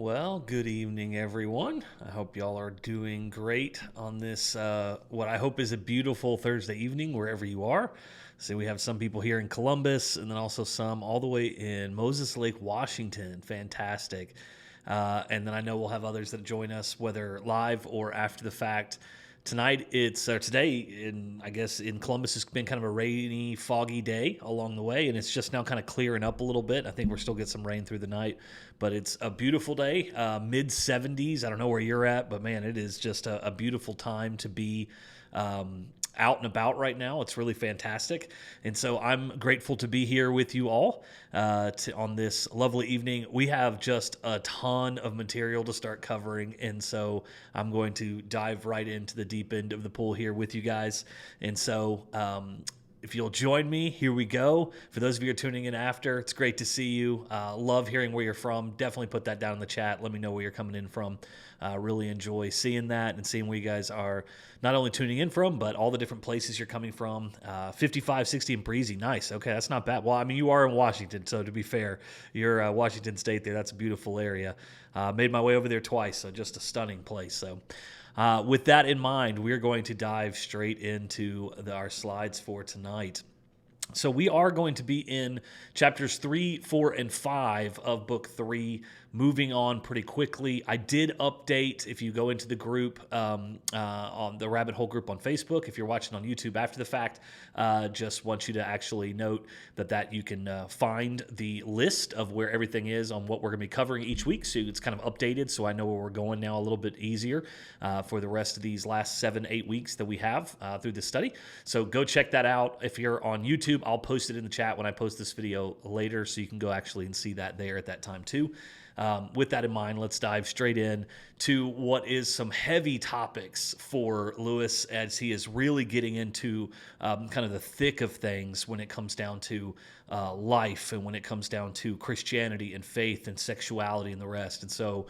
Well, good evening, everyone. I hope y'all are doing great on this, what I hope is a beautiful Thursday evening, wherever you are. So, we have some people here in Columbus and then also some all the way in Moses Lake, Washington. Fantastic. And then I know we'll have others that join us, whether live or after the fact. Tonight, today, I guess in Columbus, it's been kind of a rainy, foggy day along the way, and it's just now kind of clearing up a little bit. I think we're still getting some rain through the night, but it's a beautiful day, mid 70s. I don't know where you're at, but man, it is just a beautiful time to be out and about right now. It's really fantastic. And so I'm grateful to be here with you all on this lovely evening. We have just a ton of material to start covering. And so I'm going to dive right into the deep end of the pool here with you guys. And so, if you'll join me, here we go. For those of you who are tuning in after, it's great to see you. Love hearing where you're from. Definitely put that down in the chat. Let me know where you're coming in from. Really enjoy seeing that and seeing where you guys are not only tuning in from, but all the different places you're coming from. 55, 60 and breezy. Nice. Okay, that's not bad. Well, I mean, you are in Washington, so to be fair, you're Washington State there. That's a beautiful area. Made my way over there twice, so just a stunning place. So with that in mind, we're going to dive straight into our slides for tonight. So we are going to be in chapters 3, 4, and 5 of book 3, moving on pretty quickly. I did update, if you go into the group, on the Rabbit Hole group on Facebook, if you're watching on YouTube after the fact, just want you to actually note that you can find the list of where everything is on what we're going to be covering each week. So it's kind of updated, so I know where we're going now a little bit easier for the rest of these last 7-8 weeks that we have through this study. So go check that out. If you're on YouTube, I'll post it in the chat when I post this video later, so you can go actually and see that there at that time too. With that in mind, let's dive straight in to what is some heavy topics for Lewis as he is really getting into kind of the thick of things when it comes down to life and when it comes down to Christianity and faith and sexuality and the rest. And so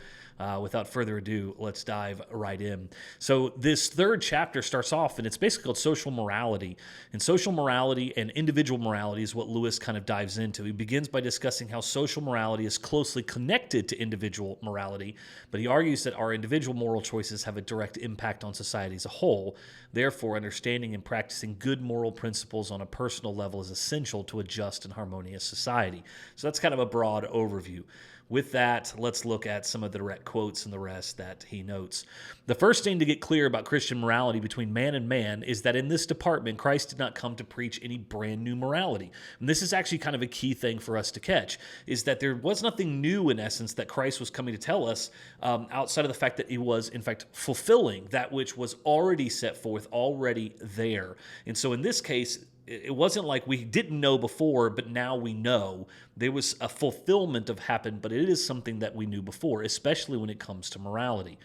without further ado, let's dive right in. So this third chapter starts off, and it's basically called social morality. And social morality and individual morality is what Lewis kind of dives into. He begins by discussing how social morality is closely connected to individual morality, but he argues that our individual moral choices have a direct impact on society as a whole. Therefore, understanding and practicing good moral principles on a personal level is essential to a just and harmonious society. So that's kind of a broad overview. With that, let's look at some of the direct quotes and the rest that he notes. The first thing to get clear about Christian morality between man and man is that in this department, Christ did not come to preach any brand new morality. And this is actually kind of a key thing for us to catch, is that there was nothing new in essence that Christ was coming to tell us outside of the fact that he was, in fact, fulfilling that which was already set forth, already there. And so in this case, it wasn't like we didn't know before, but now we know. There was a fulfillment of happened, but it is something that we knew before, especially when it comes to morality.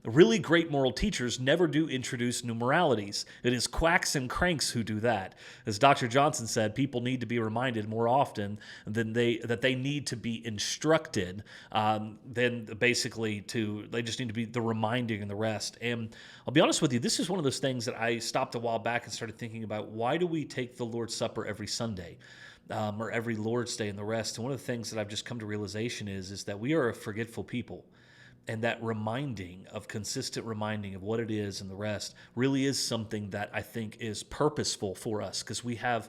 Really great moral teachers never do introduce new moralities. It is quacks and cranks who do that. As Dr. Johnson said, people need to be reminded more often that they need to be instructed than basically they just need to be the reminding and the rest. And I'll be honest with you, this is one of those things that I stopped a while back and started thinking about. Why do we take the Lord's Supper every Sunday? Or every Lord's Day and the rest? And one of the things that I've just come to realization is that we are a forgetful people. And that consistent reminding of what it is and the rest really is something that I think is purposeful for us, because we have,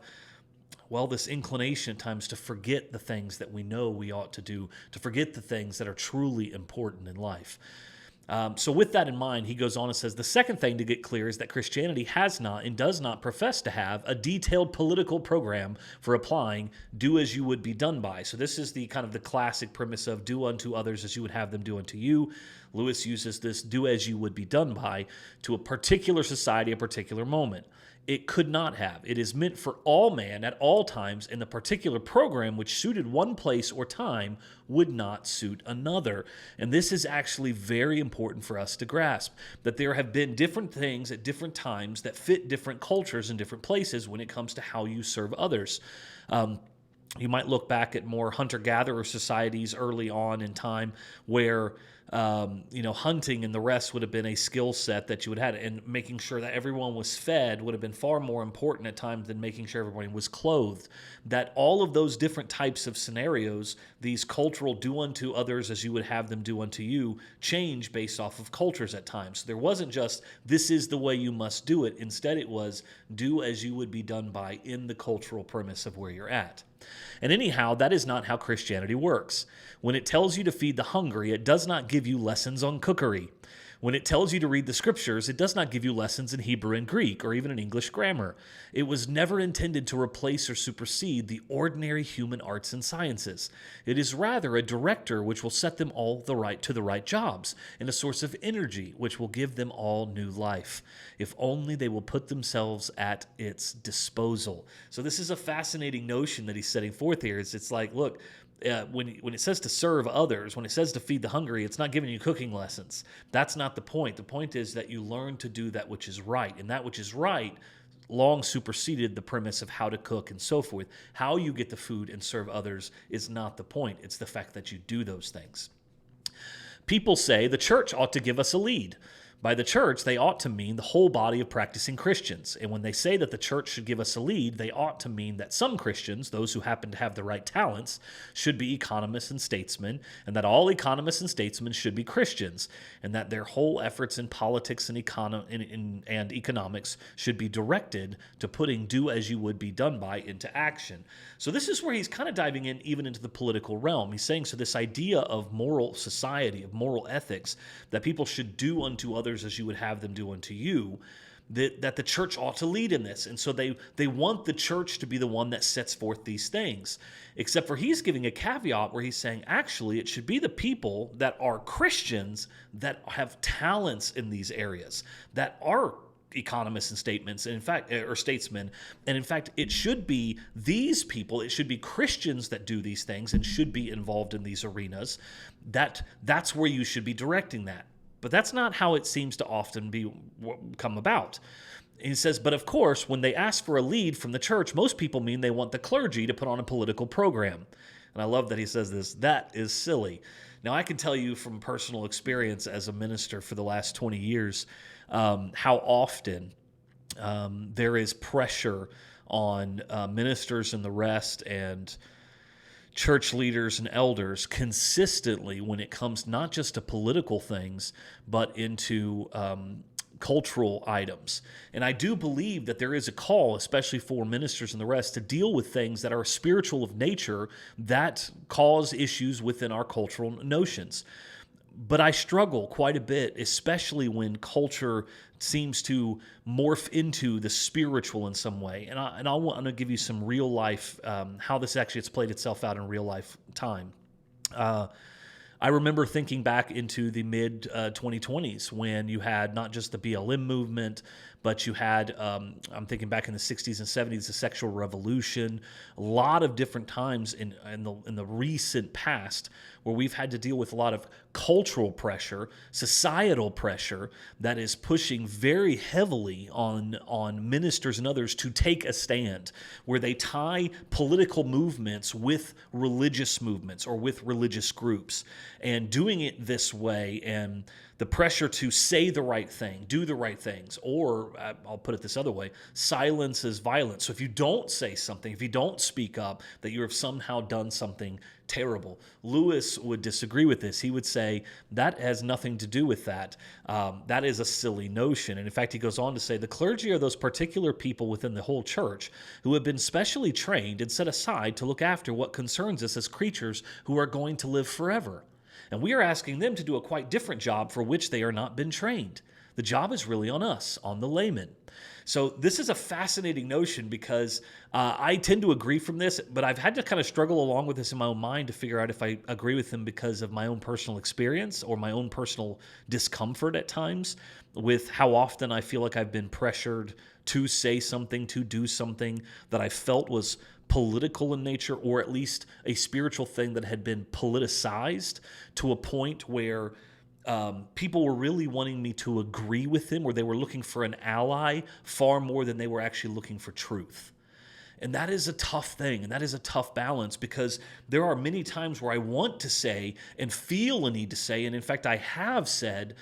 this inclination at times to forget the things that we know we ought to do, to forget the things that are truly important in life. So with that in mind, he goes on and says, the second thing to get clear is that Christianity has not and does not profess to have a detailed political program for applying do as you would be done by. So this is the kind of the classic premise of do unto others as you would have them do unto you. Lewis uses this do as you would be done by to a particular society, a particular moment. It could not have. It is meant for all man at all times, and the particular program which suited one place or time would not suit another. And this is actually very important for us to grasp, that there have been different things at different times that fit different cultures in different places when it comes to how you serve others. You might look back at more hunter-gatherer societies early on in time where hunting and the rest would have been a skill set that you would have, and making sure that everyone was fed would have been far more important at times than making sure everybody was clothed. That all of those different types of scenarios, these cultural do unto others as you would have them do unto you, change based off of cultures at times. So there wasn't just, this is the way you must do it. Instead, it was, do as you would be done by in the cultural premise of where you're at. And anyhow, that is not how Christianity works. When it tells you to feed the hungry, it does not give you lessons on cookery. When it tells you to read the scriptures, it does not give you lessons in Hebrew and Greek or even in English grammar. It was never intended to replace or supersede the ordinary human arts and sciences. It is rather a director which will set them all to the right jobs, and a source of energy which will give them all new life, if only they will put themselves at its disposal. So this is a fascinating notion that he's setting forth here. It's like, look, when it says to serve others, when it says to feed the hungry, it's not giving you cooking lessons. That's not the point. The point is that you learn to do that which is right. And that which is right long superseded the premise of how to cook and so forth. How you get the food and serve others is not the point. It's the fact that you do those things. People say the church ought to give us a lead. By the church, they ought to mean the whole body of practicing Christians. And when they say that the church should give us a lead, they ought to mean that some Christians, those who happen to have the right talents, should be economists and statesmen, and that all economists and statesmen should be Christians, and that their whole efforts in politics and economics should be directed to putting do as you would be done by into action. So this is where he's kind of diving in even into the political realm. He's saying, so this idea of moral society, of moral ethics, that people should do unto others as you would have them do unto you, that the church ought to lead in this. And so they want the church to be the one that sets forth these things. Except for he's giving a caveat where he's saying, actually, it should be the people that are Christians that have talents in these areas, that are economists and statesmen, and in fact it should be these people, it should be Christians that do these things and should be involved in these arenas. That's where you should be directing that. But that's not how it seems to often come about. He says, but of course, when they ask for a lead from the church, most people mean they want the clergy to put on a political program. And I love that he says this. That is silly. Now, I can tell you from personal experience as a minister for the last 20 years how often there is pressure on ministers and the rest and church leaders and elders consistently when it comes not just to political things, but into cultural items. And I do believe that there is a call, especially for ministers and the rest, to deal with things that are spiritual of nature that cause issues within our cultural notions. But I struggle quite a bit, especially when culture seems to morph into the spiritual in some way. And I want to give you some real life, how this actually has played itself out in real life time. I remember thinking back into the mid 2020s when you had not just the BLM movement, but you had, I'm thinking back in the 60s and 70s, the sexual revolution, a lot of different times in the recent past where we've had to deal with a lot of cultural pressure, societal pressure that is pushing very heavily on ministers and others to take a stand, where they tie political movements with religious movements or with religious groups, and doing it this way, and the pressure to say the right thing, do the right things, or I'll put it this other way, silence is violence. So if you don't say something, if you don't speak up, that you have somehow done something terrible. Lewis would disagree with this. He would say that has nothing to do with that. That is a silly notion. And in fact, he goes on to say the clergy are those particular people within the whole church who have been specially trained and set aside to look after what concerns us as creatures who are going to live forever. And we are asking them to do a quite different job for which they are not been trained. The job is really on us, on the layman. So this is a fascinating notion because I tend to agree from this, but I've had to kind of struggle along with this in my own mind to figure out if I agree with him because of my own personal experience or my own personal discomfort at times with how often I feel like I've been pressured to say something, to do something that I felt was political in nature, or at least a spiritual thing that had been politicized to a point where people were really wanting me to agree with them, where they were looking for an ally far more than they were actually looking for truth. And that is a tough thing, and that is a tough balance, because there are many times where I want to say and feel a need to say, and in fact I have said,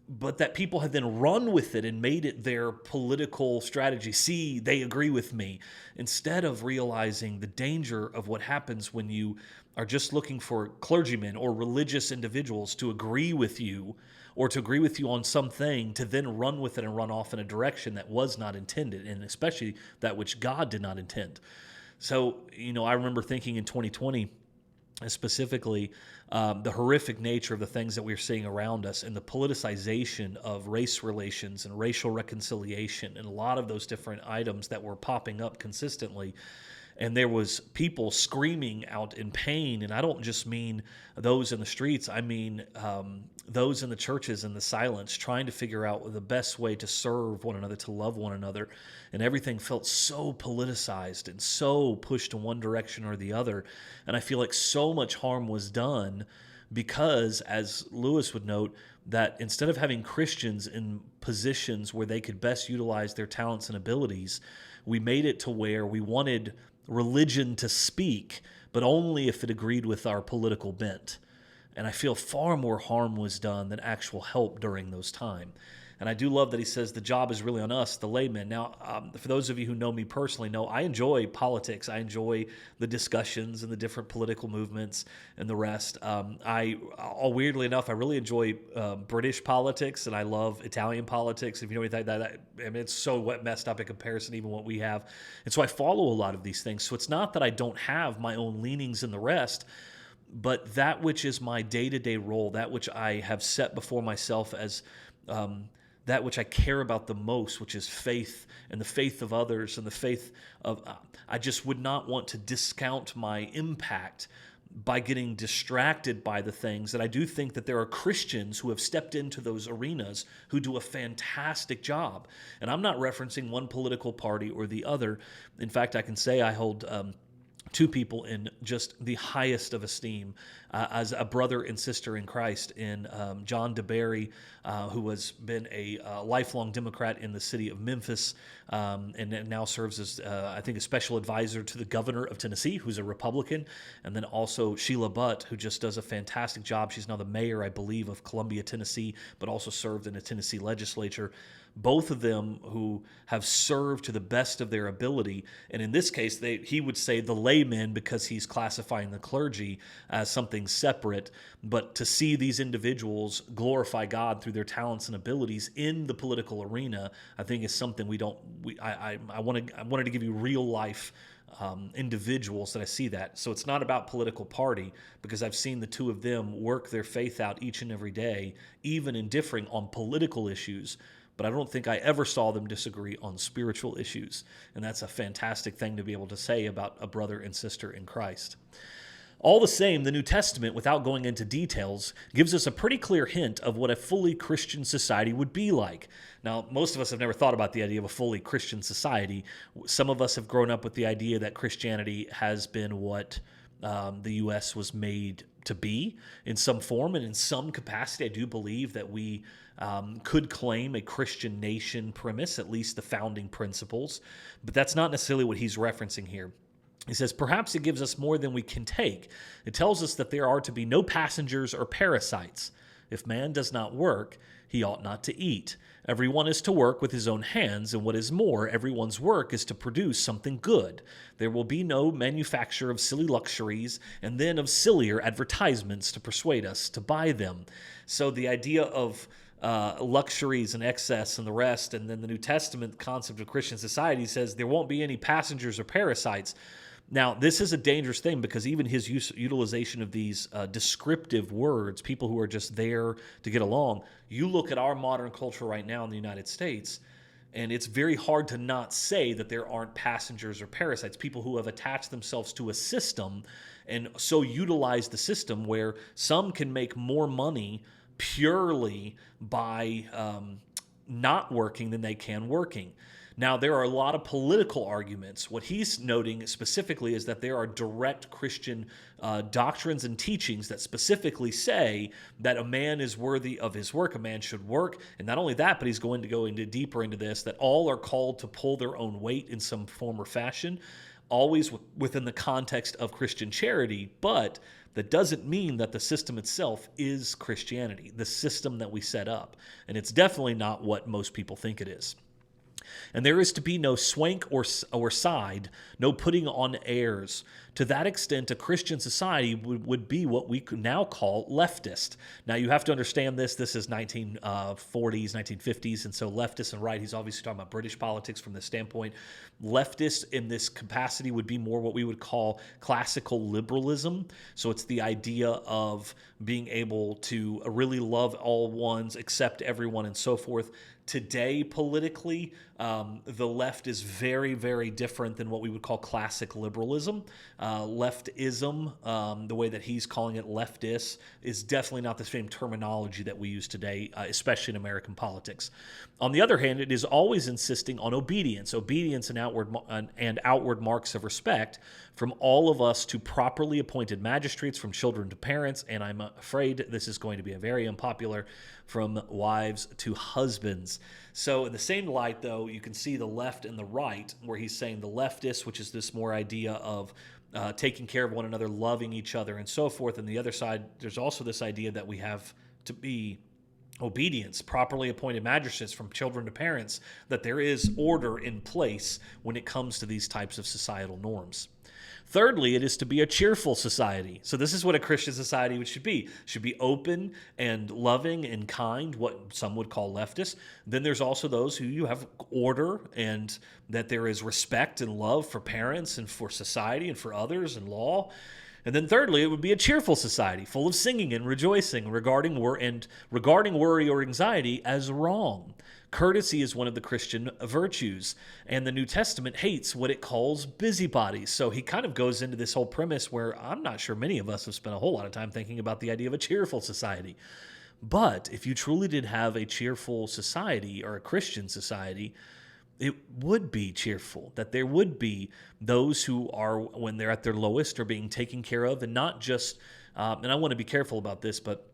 but that people have then run with it and made it their political strategy. See, they agree with me, instead of realizing the danger of what happens when you are just looking for clergymen or religious individuals to agree with you, or to agree with you on something, to then run with it and run off in a direction that was not intended, and especially that which God did not intend. So, I remember thinking in 2020, specifically, the horrific nature of the things that we're seeing around us, and the politicization of race relations and racial reconciliation, and a lot of those different items that were popping up consistently. And there was people screaming out in pain, and I don't just mean those in the streets. I mean those in the churches in the silence, trying to figure out the best way to serve one another, to love one another. And everything felt so politicized and so pushed in one direction or the other. And I feel like so much harm was done because, as Lewis would note, that instead of having Christians in positions where they could best utilize their talents and abilities, we made it to where we wanted religion to speak, but only if it agreed with our political bent. And I feel far more harm was done than actual help during those times. And I do love that he says the job is really on us, the laymen. Now, for those of you who know me personally, know I enjoy politics. I enjoy the discussions and the different political movements and the rest. Weirdly enough, I really enjoy British politics, and I love Italian politics. If you know anything, it's so messed up in comparison, even what we have. And so I follow a lot of these things. So it's not that I don't have my own leanings in the rest, but that which is my day-to-day role, that which I have set before myself as that which I care about the most, which is faith and the faith of others and the faith of, I just would not want to discount my impact by getting distracted by the things that I do think that there are Christians who have stepped into those arenas who do a fantastic job. And I'm not referencing one political party or the other. In fact, I can say I hold two people in just the highest of esteem as a brother and sister in Christ, in John DeBerry, who has been a lifelong Democrat in the city of Memphis, and now serves as, I think, a special advisor to the governor of Tennessee, who's a Republican, and then also Sheila Butt, who just does a fantastic job. She's now the mayor, I believe, of Columbia, Tennessee, but also served in the Tennessee legislature. Both of them who have served to the best of their ability. And in this case, he would say the laymen, because he's classifying the clergy as something separate. But to see these individuals glorify God through their talents and abilities in the political arena, I think is something I wanted to give you real life individuals that I see that. So it's not about political party, because I've seen the two of them work their faith out each and every day, even in differing on political issues. But I don't think I ever saw them disagree on spiritual issues. And that's a fantastic thing to be able to say about a brother and sister in Christ. All the same, the New Testament, without going into details, gives us a pretty clear hint of what a fully Christian society would be like. Now, most of us have never thought about the idea of a fully Christian society. Some of us have grown up with the idea that Christianity has been what the U.S. was made to be in some form, and in some capacity. I do believe that we could claim a Christian nation premise, at least the founding principles, but that's not necessarily what he's referencing here. He says, perhaps it gives us more than we can take. It tells us that there are to be no passengers or parasites. If man does not work, he ought not to eat. Everyone is to work with his own hands, and what is more, everyone's work is to produce something good. There will be no manufacture of silly luxuries and then of sillier advertisements to persuade us to buy them. So the idea of luxuries and excess and the rest, and then the New Testament concept of Christian society says there won't be any passengers or parasites. Now, this is a dangerous thing, because even his utilization of these descriptive words, people who are just there to get along, you look at our modern culture right now in the United States, and it's very hard to not say that there aren't passengers or parasites, people who have attached themselves to a system and so utilize the system where some can make more money purely by not working than they can working. Now, there are a lot of political arguments. What he's noting specifically is that there are direct Christian doctrines and teachings that specifically say that a man is worthy of his work, a man should work. And not only that, but he's going to go deeper into this, that all are called to pull their own weight in some form or fashion. always within the context of Christian charity, but that doesn't mean that the system itself is Christianity, the system that we set up. And it's definitely not what most people think it is. And there is to be no swank or side, no putting on airs. To that extent, a Christian society would be what we could now call leftist. Now, you have to understand this. This is 1940s, 1950s, and so leftist and right, he's obviously talking about British politics from this standpoint. Leftist in this capacity would be more what we would call classical liberalism. So it's the idea of being able to really love all ones, accept everyone, and so forth. Today, politically, the left is very, very different than what we would call classic liberalism. Leftism, the way that he's calling it, leftist, is definitely not the same terminology that we use today, especially in American politics. On the other hand, it is always insisting on obedience and outward marks of respect from all of us to properly appointed magistrates, from children to parents, and I'm afraid this is going to be a very unpopular, from wives to husbands. So in the same light, though, you can see the left and the right, where he's saying the leftist, which is this more idea of taking care of one another, loving each other, and so forth. And the other side, there's also this idea that we have to be obedience, properly appointed magistrates from children to parents, that there is order in place when it comes to these types of societal norms. Thirdly, it is to be a cheerful society. So this is what a Christian society should be. It should be open and loving and kind, what some would call leftist. Then there's also those who you have order and that there is respect and love for parents and for society and for others and law. And then thirdly, it would be a cheerful society, full of singing and rejoicing, regarding worry or anxiety as wrong. Courtesy is one of the Christian virtues, and the New Testament hates what it calls busybodies. So he kind of goes into this whole premise where I'm not sure many of us have spent a whole lot of time thinking about the idea of a cheerful society. But if you truly did have a cheerful society or a Christian society, it would be cheerful, that there would be those who are, when they're at their lowest, are being taken care of, and not just, and I want to be careful about this, but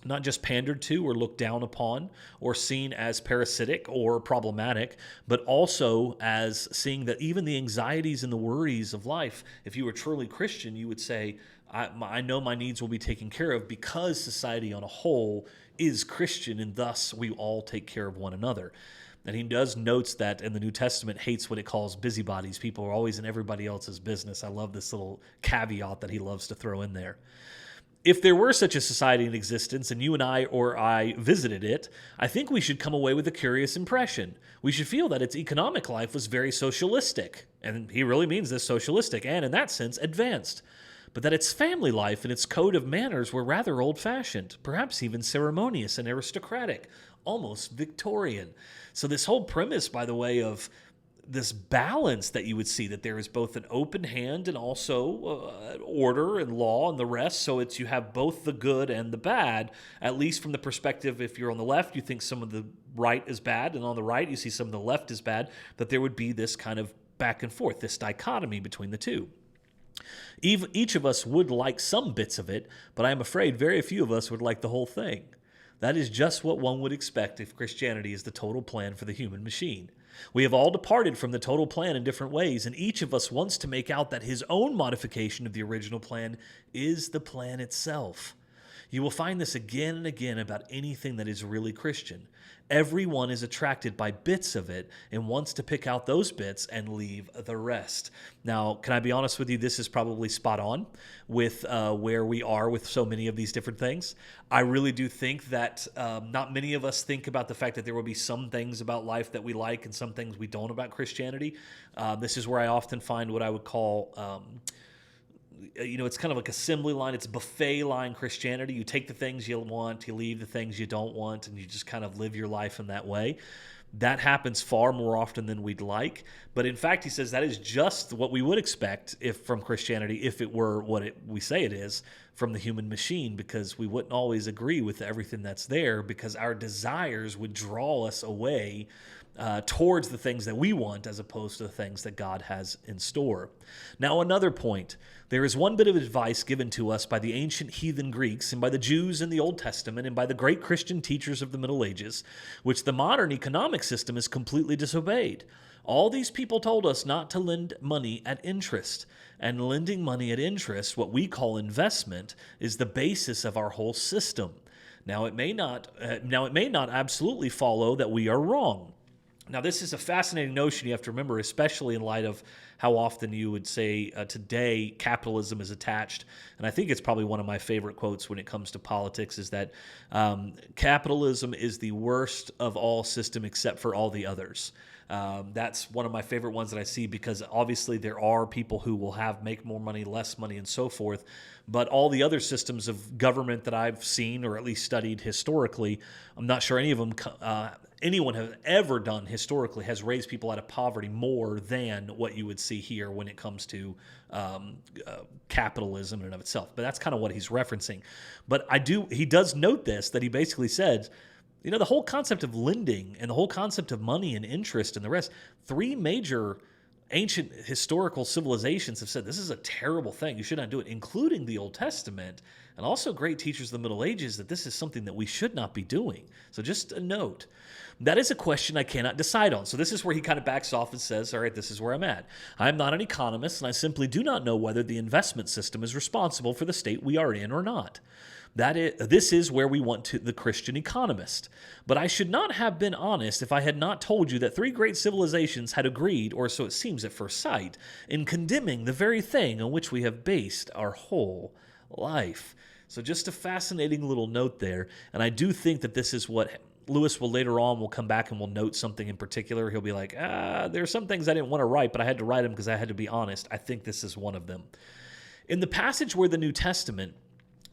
not just pandered to or looked down upon or seen as parasitic or problematic, but also as seeing that even the anxieties and the worries of life, if you were truly Christian, you would say, I know my needs will be taken care of because society on a whole is Christian, and thus we all take care of one another. And he does notes that in the New Testament hates what it calls busybodies. People are always in everybody else's business. I love this little caveat that he loves to throw in there. If there were such a society in existence and you and I visited it, I think we should come away with a curious impression. We should feel that its economic life was very socialistic, and he really means this, socialistic, and in that sense, advanced. But that its family life and its code of manners were rather old-fashioned, perhaps even ceremonious and aristocratic, almost Victorian. So this whole premise, by the way, of this balance that you would see, that there is both an open hand and also order and law and the rest. So you have both the good and the bad, at least from the perspective, if you're on the left, you think some of the right is bad, and on the right, you see some of the left is bad, that there would be this kind of back and forth, this dichotomy between the two. Each of us would like some bits of it, but I'm afraid very few of us would like the whole thing. That is just what one would expect if Christianity is the total plan for the human machine. We have all departed from the total plan in different ways, and each of us wants to make out that his own modification of the original plan is the plan itself. You will find this again and again about anything that is really Christian. Everyone is attracted by bits of it and wants to pick out those bits and leave the rest. Now, can I be honest with you? This is probably spot on with where we are with so many of these different things. I really do think that not many of us think about the fact that there will be some things about life that we like and some things we don't about Christianity. This is where I often find what I would call it's kind of like assembly line. It's buffet line Christianity. You take the things you want, you leave the things you don't want, and you just kind of live your life in that way. That happens far more often than we'd like. But in fact, he says that is just what we would expect from Christianity if it were what we say it is from the human machine, because we wouldn't always agree with everything that's there, because our desires would draw us away towards the things that we want as opposed to the things that God has in store. Now, another point. There is one bit of advice given to us by the ancient heathen Greeks and by the Jews in the Old Testament and by the great Christian teachers of the Middle Ages, which the modern economic system has completely disobeyed. All these people told us not to lend money at interest. And lending money at interest, what we call investment, is the basis of our whole system. Now it may not absolutely follow that we are wrong. Now, this is a fascinating notion you have to remember, especially in light of how often you would say today capitalism is attached. And I think it's probably one of my favorite quotes when it comes to politics is that capitalism is the worst of all system except for all the others. That's one of my favorite ones that I see because obviously there are people who will make more money, less money, and so forth. But all the other systems of government that I've seen or at least studied historically, I'm not sure any of them anyone has ever done historically has raised people out of poverty more than what you would see here when it comes to capitalism in and of itself. But that's kind of what he's referencing. But he does note this, that he basically said, the whole concept of lending and the whole concept of money and interest and the rest, three major ancient historical civilizations have said this is a terrible thing. You should not do it, including the Old Testament and also great teachers of the Middle Ages, that this is something that we should not be doing. So just a note. That is a question I cannot decide on. So this is where he kind of backs off and says, all right, this is where I'm at. I'm not an economist, and I simply do not know whether the investment system is responsible for the state we are in or not. This is where we want the Christian economist. But I should not have been honest if I had not told you that three great civilizations had agreed, or so it seems at first sight, in condemning the very thing on which we have based our whole life. So just a fascinating little note there. And I do think that this is what Lewis will later on will come back and will note something in particular. He'll be like, there's some things I didn't want to write, but I had to write them because I had to be honest. I think this is one of them. In the passage where the New Testament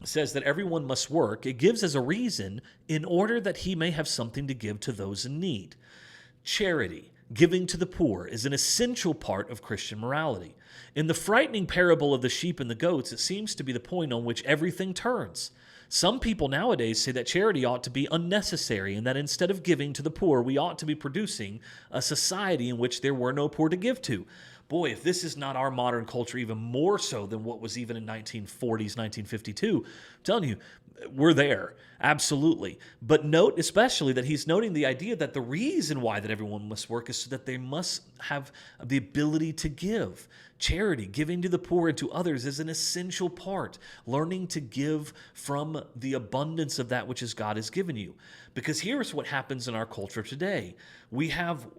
says that everyone must work, it gives as a reason in order that he may have something to give to those in need. Charity, giving to the poor, is an essential part of Christian morality. In the frightening parable of the sheep and the goats, it seems to be the point on which everything turns. Some people nowadays say that charity ought to be unnecessary and that instead of giving to the poor, we ought to be producing a society in which there were no poor to give to. Boy, if this is not our modern culture, even more so than what was even in 1940s, 1952, I'm telling you, we're there. Absolutely. But note especially that he's noting the idea that the reason why that everyone must work is so that they must have the ability to give. Charity, giving to the poor and to others, is an essential part. Learning to give from the abundance of that which God has given you. Because here's what happens in our culture today.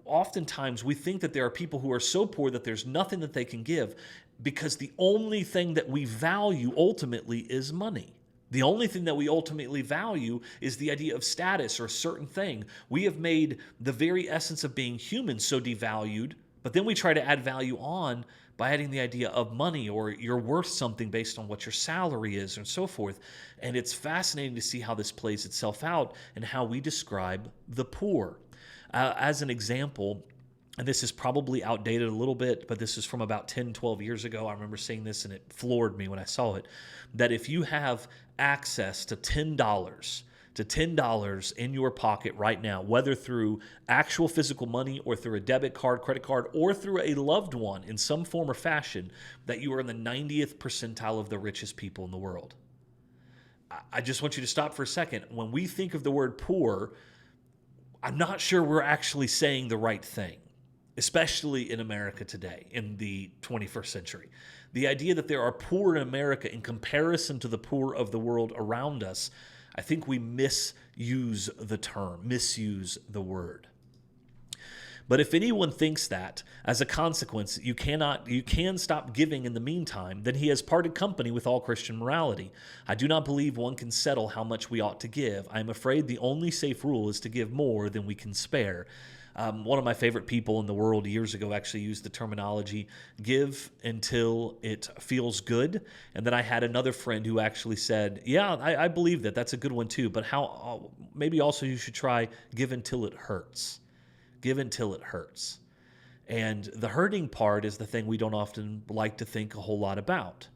Oftentimes we think that there are people who are so poor that there's nothing that they can give because the only thing that we value ultimately is money. The only thing that we ultimately value is the idea of status or a certain thing. We have made the very essence of being human so devalued, but then we try to add value on by adding the idea of money or you're worth something based on what your salary is and so forth. And it's fascinating to see how this plays itself out and how we describe the poor. As an example, and this is probably outdated a little bit, but this is from about 10, 12 years ago. I remember seeing this and it floored me when I saw it, that if you have access to $10 in your pocket right now, whether through actual physical money or through a debit card, credit card, or through a loved one in some form or fashion, that you are in the 90th percentile of the richest people in the world. I just want you to stop for a second. When we think of the word poor, I'm not sure we're actually saying the right thing, especially in America today, in the 21st century. The idea that there are poor in America in comparison to the poor of the world around us, I think we misuse the term, misuse the word. But if anyone thinks that, as a consequence, you can stop giving in the meantime, then he has parted company with all Christian morality. I do not believe one can settle how much we ought to give. I am afraid the only safe rule is to give more than we can spare. One of my favorite people in the world years ago actually used the terminology, give until it feels good. And then I had another friend who actually said, yeah, I believe that. That's a good one too. But maybe also you should try give until it hurts. Give until it hurts. And the hurting part is the thing we don't often like to think a whole lot about.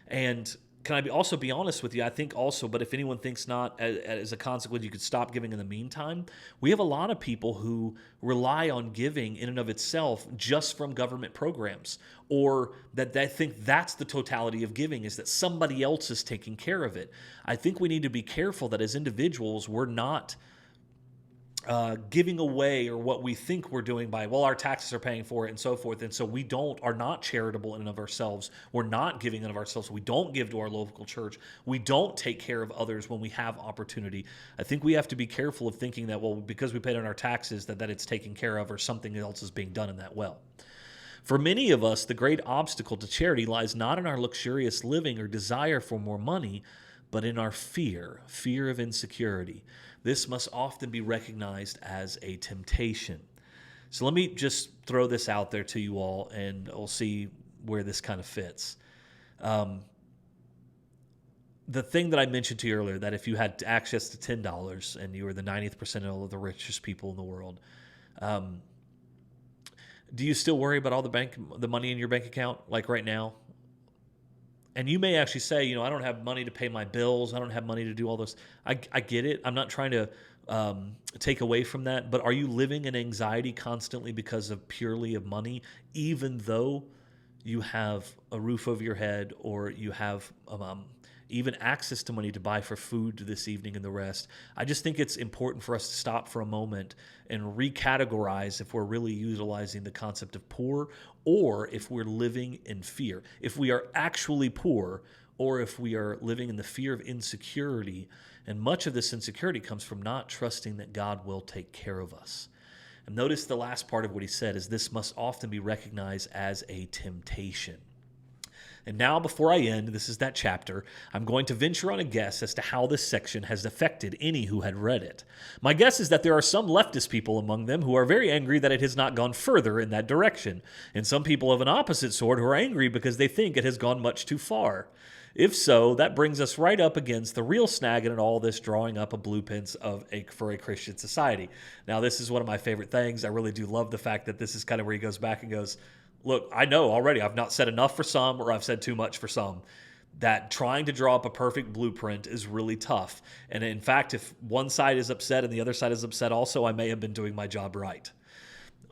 And can I also be honest with you? I think also, but if anyone thinks not, as a consequence, you could stop giving in the meantime. We have a lot of people who rely on giving in and of itself just from government programs, or that they think that's the totality of giving, is that somebody else is taking care of it. I think we need to be careful that as individuals, we're not giving away or what we think we're doing by, well, our taxes are paying for it and so forth. And so we are not charitable in and of ourselves. We're not giving in of ourselves. We don't give to our local church. We don't take care of others when we have opportunity. I think we have to be careful of thinking that, well, because we paid on our taxes, that it's taken care of or something else is being done in that well. For many of us, the great obstacle to charity lies not in our luxurious living or desire for more money, but in our fear of insecurity. This must often be recognized as a temptation. So let me just throw this out there to you all, and we'll see where this kind of fits. The thing that I mentioned to you earlier, that if you had access to $10 and you were the 90th percentile of the richest people in the world, do you still worry about all the money in your bank account, like right now? And you may actually say, I don't have money to pay my bills. I don't have money to do all this. I get it. I'm not trying to take away from that. But are you living in anxiety constantly because of purely of money, even though you have a roof over your head or you have even access to money to buy for food this evening and the rest? I just think it's important for us to stop for a moment and recategorize if we're really utilizing the concept of poor or if we're living in fear. If we are actually poor or if we are living in the fear of insecurity, and much of this insecurity comes from not trusting that God will take care of us. And notice the last part of what he said is this must often be recognized as a temptation. And now, before I end, this is that chapter, I'm going to venture on a guess as to how this section has affected any who had read it. My guess is that there are some leftist people among them who are very angry that it has not gone further in that direction, and some people of an opposite sort who are angry because they think it has gone much too far. If so, that brings us right up against the real snag in all this drawing up a blueprint for a Christian society. Now, this is one of my favorite things. I really do love the fact that this is kind of where he goes back and goes, look, I know already I've not said enough for some or I've said too much for some. That trying to draw up a perfect blueprint is really tough. And in fact, if one side is upset and the other side is upset also, I may have been doing my job right.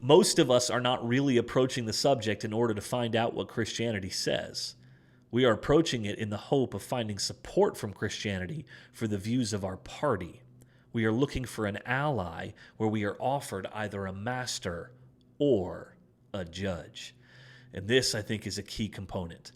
Most of us are not really approaching the subject in order to find out what Christianity says. We are approaching it in the hope of finding support from Christianity for the views of our party. We are looking for an ally where we are offered either a master or a judge. And this, I think, is a key component.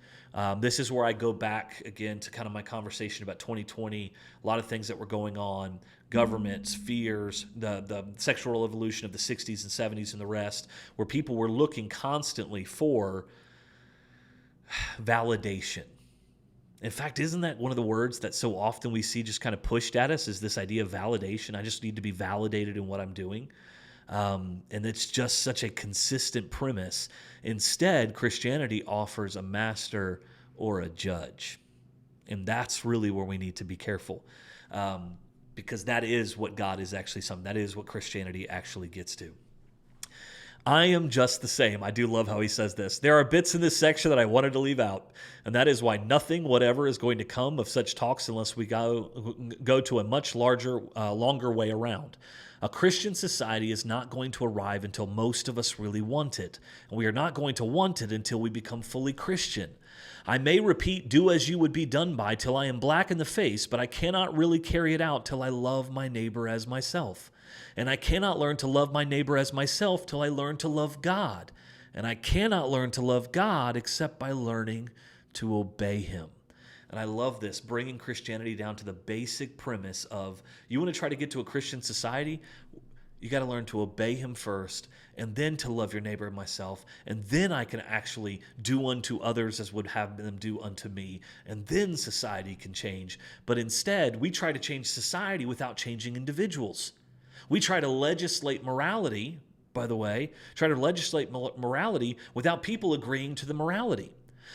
This is where I go back again to kind of my conversation about 2020, a lot of things that were going on, governments, fears, the sexual revolution of the 60s and 70s and the rest, where people were looking constantly for validation. In fact, isn't that one of the words that so often we see just kind of pushed at us, is this idea of validation? I just need to be validated in what I'm doing. And it's just such a consistent premise. Instead, Christianity offers a master or a judge. And that's really where we need to be careful. Because that is what God is actually that is what Christianity actually gets to. I am just the same. I do love how he says this. There are bits in this section that I wanted to leave out, and that is why nothing whatever is going to come of such talks unless we go to a much longer way around. A Christian society is not going to arrive until most of us really want it, and we are not going to want it until we become fully Christian. I may repeat, do as you would be done by till I am black in the face, but I cannot really carry it out till I love my neighbor as myself. And I cannot learn to love my neighbor as myself till I learn to love God. And I cannot learn to love God except by learning to obey him. And I love this, bringing Christianity down to the basic premise of, you want to try to get to a Christian society? You got to learn to obey him first, and then to love your neighbor and myself, and then I can actually do unto others as would have them do unto me, and then society can change. But instead, we try to change society without changing individuals. We try to legislate morality, by the way, without people agreeing to the morality.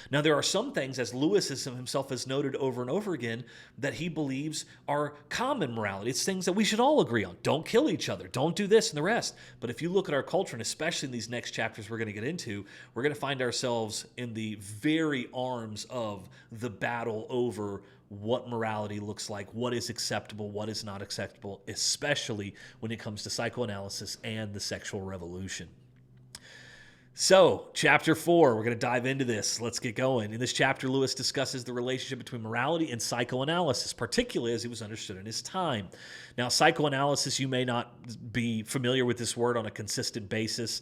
Now, there are some things, as Lewis himself has noted over and over again, that he believes are common morality. It's things that we should all agree on. Don't kill each other. Don't do this and the rest. But if you look at our culture, and especially in these next chapters we're going to get into, we're going to find ourselves in the very arms of the battle over what morality looks like, what is acceptable, what is not acceptable, especially when it comes to psychoanalysis and the sexual revolution. So, chapter 4, we're going to dive into this. Let's get going. In this chapter, Lewis discusses the relationship between morality and psychoanalysis, particularly as it was understood in his time. Now, psychoanalysis, you may not be familiar with this word on a consistent basis.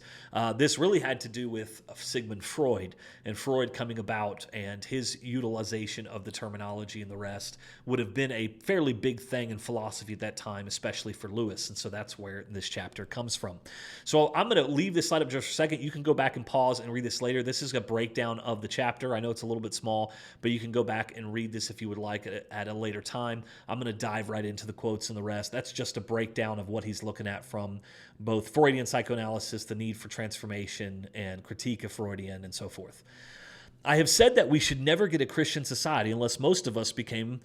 This really had to do with Sigmund Freud, and Freud coming about and his utilization of the terminology and the rest would have been a fairly big thing in philosophy at that time, especially for Lewis. And so that's where this chapter comes from. So I'm going to leave this slide up just for a second. You can go back and pause and read this later. This is a breakdown of the chapter. I know it's a little bit small, but you can go back and read this if you would like at a later time. I'm going to dive right into the quotes and the rest. That's just a breakdown of what he's looking at from both Freudian psychoanalysis, the need for transformation, and critique of Freudian, and so forth. I have said that we should never get a Christian society unless most of us became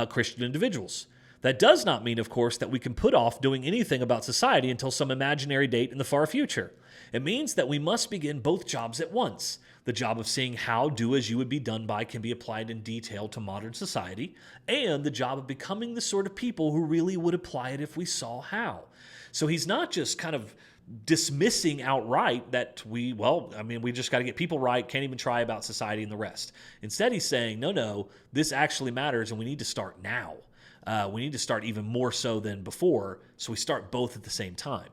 Christian individuals. That does not mean, of course, that we can put off doing anything about society until some imaginary date in the far future. It means that we must begin both jobs at once. The job of seeing how do as you would be done by can be applied in detail to modern society, and the job of becoming the sort of people who really would apply it if we saw how. So he's not just kind of dismissing outright that we just got to get people right, can't even try about society and the rest. Instead, he's saying, no, this actually matters, and we need to start now. We need to start even more so than before, so we start both at the same time.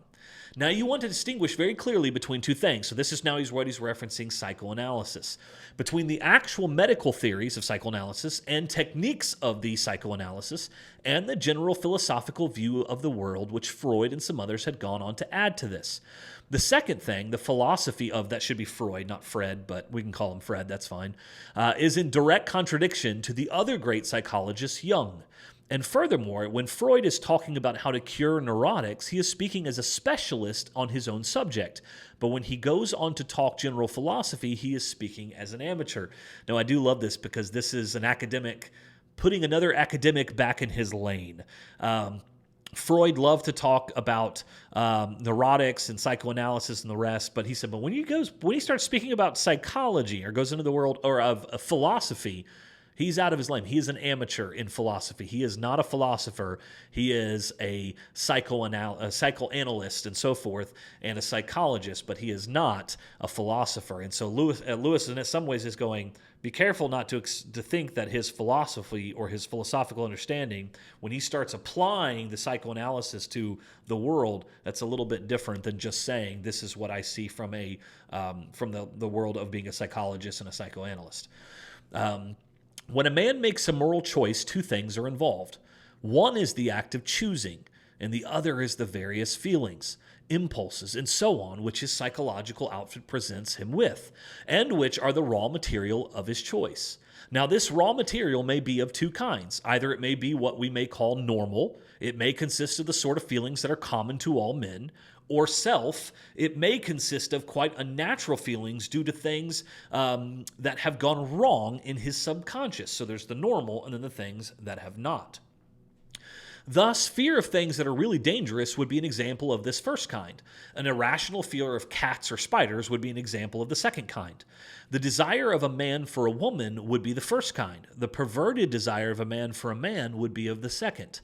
Now, you want to distinguish very clearly between two things. So this is now what he's referencing psychoanalysis. Between the actual medical theories of psychoanalysis and techniques of the psychoanalysis and the general philosophical view of the world, which Freud and some others had gone on to add to this. The second thing, the philosophy of, that should be Freud, not Fred, but we can call him Fred, that's fine, is in direct contradiction to the other great psychologist, Jung. And furthermore, when Freud is talking about how to cure neurotics, he is speaking as a specialist on his own subject. But when he goes on to talk general philosophy, he is speaking as an amateur. Now, I do love this because this is an academic putting another academic back in his lane. Freud loved to talk about neurotics and psychoanalysis and the rest, but he said, but when he starts speaking about psychology or goes into the world or of philosophy, he's out of his lane. He is an amateur in philosophy. He is not a philosopher. He is a psychoanalyst and so forth, and a psychologist, but he is not a philosopher. And so Lewis in some ways is going, be careful not to think that his philosophy or his philosophical understanding, when he starts applying the psychoanalysis to the world, that's a little bit different than just saying, this is what I see from the world of being a psychologist and a psychoanalyst. When a man makes a moral choice, two things are involved. One is the act of choosing, and the other is the various feelings, impulses, and so on, which his psychological outfit presents him with, and which are the raw material of his choice. Now, this raw material may be of two kinds. Either it may be what we may call normal. It may consist of the sort of feelings that are common to all men, or self. It may consist of quite unnatural feelings due to things that have gone wrong in his subconscious. So there's the normal and then the things that have not. Thus, fear of things that are really dangerous would be an example of this first kind. An irrational fear of cats or spiders would be an example of the second kind. The desire of a man for a woman would be the first kind. The perverted desire of a man for a man would be of the second.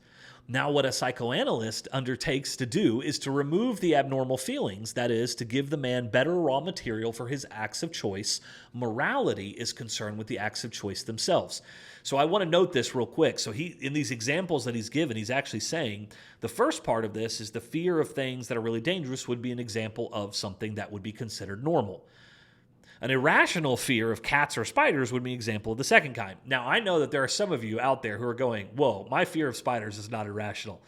Now, what a psychoanalyst undertakes to do is to remove the abnormal feelings, that is, to give the man better raw material for his acts of choice. Morality is concerned with the acts of choice themselves. So I want to note this real quick. So in these examples that he's given, he's actually saying the first part of this is the fear of things that are really dangerous would be an example of something that would be considered normal. An irrational fear of cats or spiders would be an example of the second kind. Now, I know that there are some of you out there who are going, whoa, my fear of spiders is not irrational.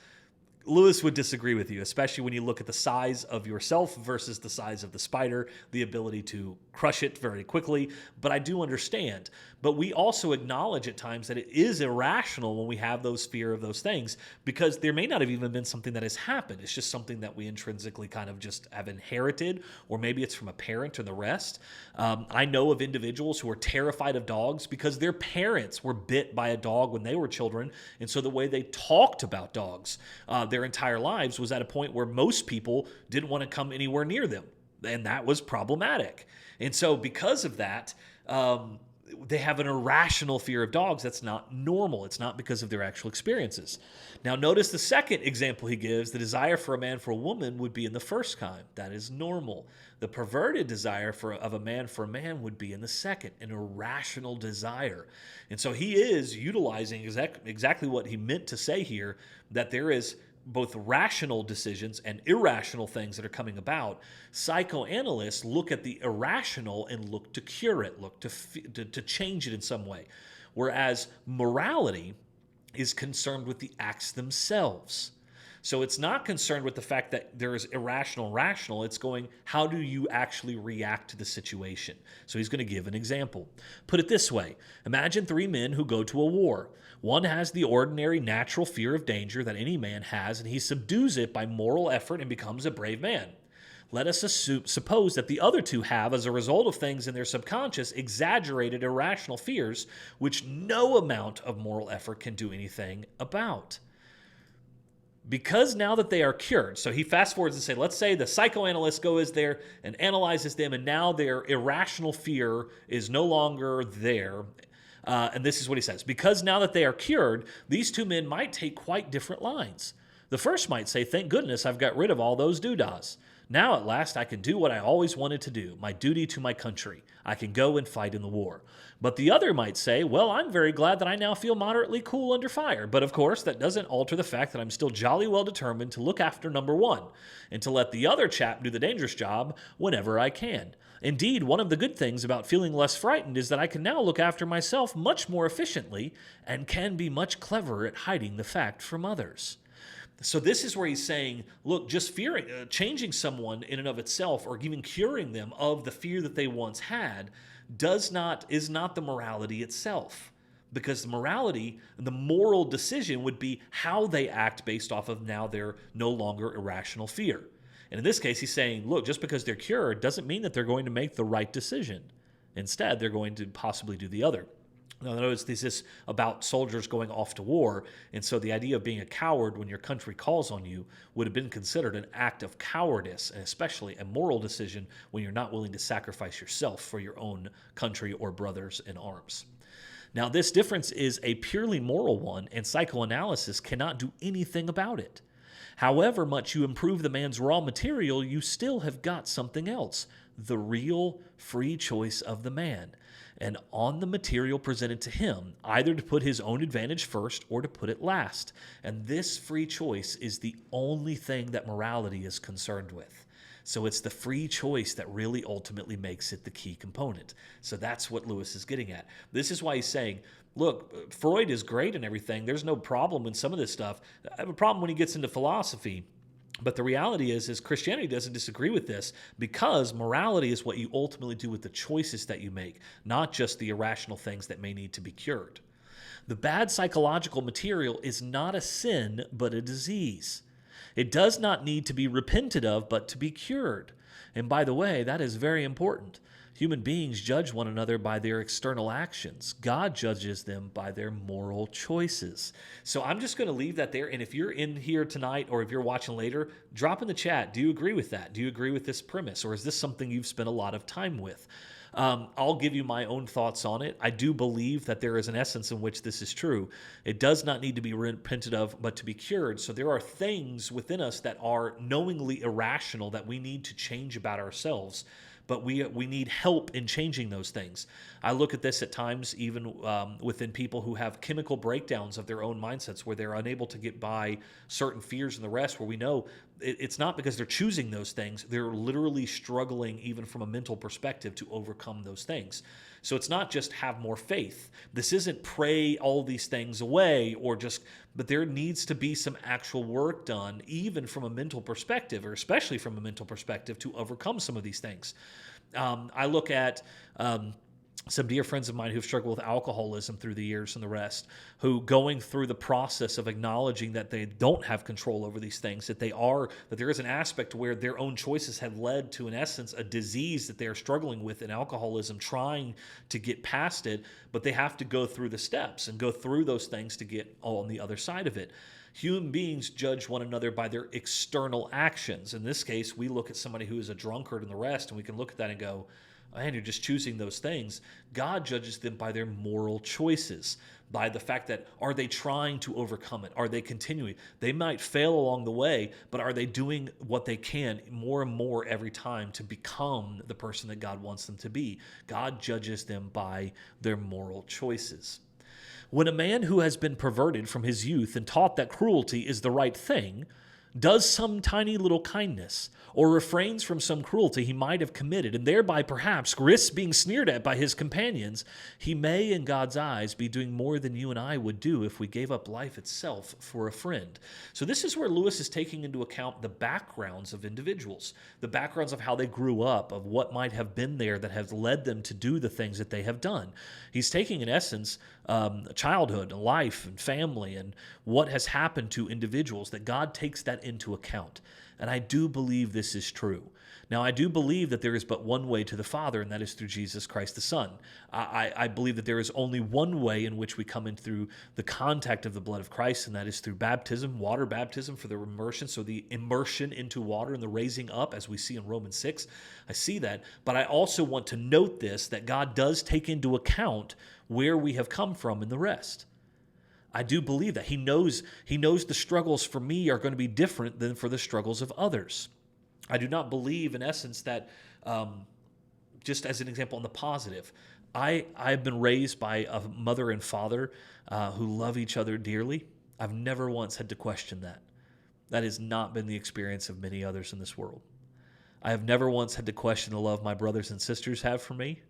Lewis would disagree with you, especially when you look at the size of yourself versus the size of the spider, the ability to crush it very quickly. But I do understand. But we also acknowledge at times that it is irrational when we have those fear of those things, because there may not have even been something that has happened. It's just something that we intrinsically kind of just have inherited, or maybe it's from a parent or the rest. I know of individuals who are terrified of dogs because their parents were bit by a dog when they were children, and so the way they talked about dogs their entire lives was at a point where most people didn't want to come anywhere near them, and that was problematic. And so because of that, they have an irrational fear of dogs that's not normal. It's not because of their actual experiences. Now, notice the second example he gives. The desire for a man for a woman would be in the first kind. That is normal. The perverted desire of a man for a man would be in the second, an irrational desire. And so he is utilizing exactly what he meant to say here, that there is both rational decisions and irrational things that are coming about, psychoanalysts look at the irrational and look to cure it, look to change it in some way. Whereas morality is concerned with the acts themselves. So it's not concerned with the fact that there is irrational and rational. It's going, how do you actually react to the situation? So he's going to give an example. Put it this way. Imagine three men who go to a war. One has the ordinary natural fear of danger that any man has, and he subdues it by moral effort and becomes a brave man. Let us suppose that the other two have, as a result of things in their subconscious, exaggerated irrational fears, which no amount of moral effort can do anything about. Because now that they are cured, so he fast forwards and say, let's say the psychoanalyst goes there and analyzes them, and now their irrational fear is no longer there. And this is what he says. Because now that they are cured, these two men might take quite different lines. The first might say, thank goodness I've got rid of all those doodahs. Now at last I can do what I always wanted to do, my duty to my country. I can go and fight in the war. But the other might say, well, I'm very glad that I now feel moderately cool under fire. But of course, that doesn't alter the fact that I'm still jolly well determined to look after number one and to let the other chap do the dangerous job whenever I can. Indeed, one of the good things about feeling less frightened is that I can now look after myself much more efficiently and can be much cleverer at hiding the fact from others. So this is where he's saying, look, just fearing, changing someone in and of itself, or even curing them of the fear that they once had, is not the morality itself. Because the morality, the moral decision would be how they act based off of now their no longer irrational fear. And in this case, he's saying, look, just because they're cured doesn't mean that they're going to make the right decision. Instead, they're going to possibly do the other. Now, notice this is about soldiers going off to war, and so the idea of being a coward when your country calls on you would have been considered an act of cowardice, and especially a moral decision when you're not willing to sacrifice yourself for your own country or brothers in arms. Now, this difference is a purely moral one, and psychoanalysis cannot do anything about it. However much you improve the man's raw material, you still have got something else, the real free choice of the man, and on the material presented to him, either to put his own advantage first or to put it last. And this free choice is the only thing that morality is concerned with. So it's the free choice that really ultimately makes it the key component. So that's what Lewis is getting at. This is why he's saying, look, Freud is great and everything. There's no problem in some of this stuff. I have a problem when he gets into philosophy. But the reality is Christianity doesn't disagree with this, because morality is what you ultimately do with the choices that you make, not just the irrational things that may need to be cured. The bad psychological material is not a sin, but a disease. It does not need to be repented of, but to be cured. And by the way, that is very important. Human beings judge one another by their external actions. God judges them by their moral choices. So I'm just going to leave that there. And if you're in here tonight, or if you're watching later, drop in the chat. Do you agree with that? Do you agree with this premise? Or is this something you've spent a lot of time with? I'll give you my own thoughts on it. I do believe that there is an essence in which this is true. It does not need to be repented of, but to be cured. So there are things within us that are knowingly irrational that we need to change about ourselves. But we need help in changing those things. I look at this at times even within people who have chemical breakdowns of their own mindsets, where they're unable to get by certain fears and the rest, where we know it's not because they're choosing those things. They're literally struggling even from a mental perspective to overcome those things. So it's not just have more faith. This isn't pray all these things away, but there needs to be some actual work done, even from a mental perspective, or especially from a mental perspective, to overcome some of these things. I look at some dear friends of mine who've struggled with alcoholism through the years and the rest, who going through the process of acknowledging that they don't have control over these things, that there is an aspect where their own choices have led to, in essence, a disease that they are struggling with in alcoholism, trying to get past it, but they have to go through the steps and go through those things to get on the other side of it. Human beings judge one another by their external actions. In this case, we look at somebody who is a drunkard and the rest, and we can look at that and go, man, you're just choosing those things. God judges them by their moral choices, by the fact that, are they trying to overcome it? Are they continuing? They might fail along the way, but are they doing what they can more and more every time to become the person that God wants them to be? God judges them by their moral choices. When a man who has been perverted from his youth and taught that cruelty is the right thing does some tiny little kindness, or refrains from some cruelty he might have committed, and thereby perhaps risks being sneered at by his companions, he may, in God's eyes, be doing more than you and I would do if we gave up life itself for a friend. So this is where Lewis is taking into account the backgrounds of individuals, the backgrounds of how they grew up, of what might have been there that has led them to do the things that they have done. He's taking, in essence, childhood, life, and family, and what has happened to individuals, that God takes that into account. And I do believe this is true. Now, I do believe that there is but one way to the Father, and that is through Jesus Christ the Son. I believe that there is only one way in which we come in through the contact of the blood of Christ, and that is through baptism, water baptism for the immersion, so the immersion into water and the raising up, as we see in Romans 6. I see that, but I also want to note this, that God does take into account where we have come from in the rest. I do believe that. He knows the struggles for me are going to be different than for the struggles of others. I do not believe, in essence, that, just as an example on the positive, I've been raised by a mother and father who love each other dearly. I've never once had to question that. That has not been the experience of many others in this world. I have never once had to question the love my brothers and sisters have for me,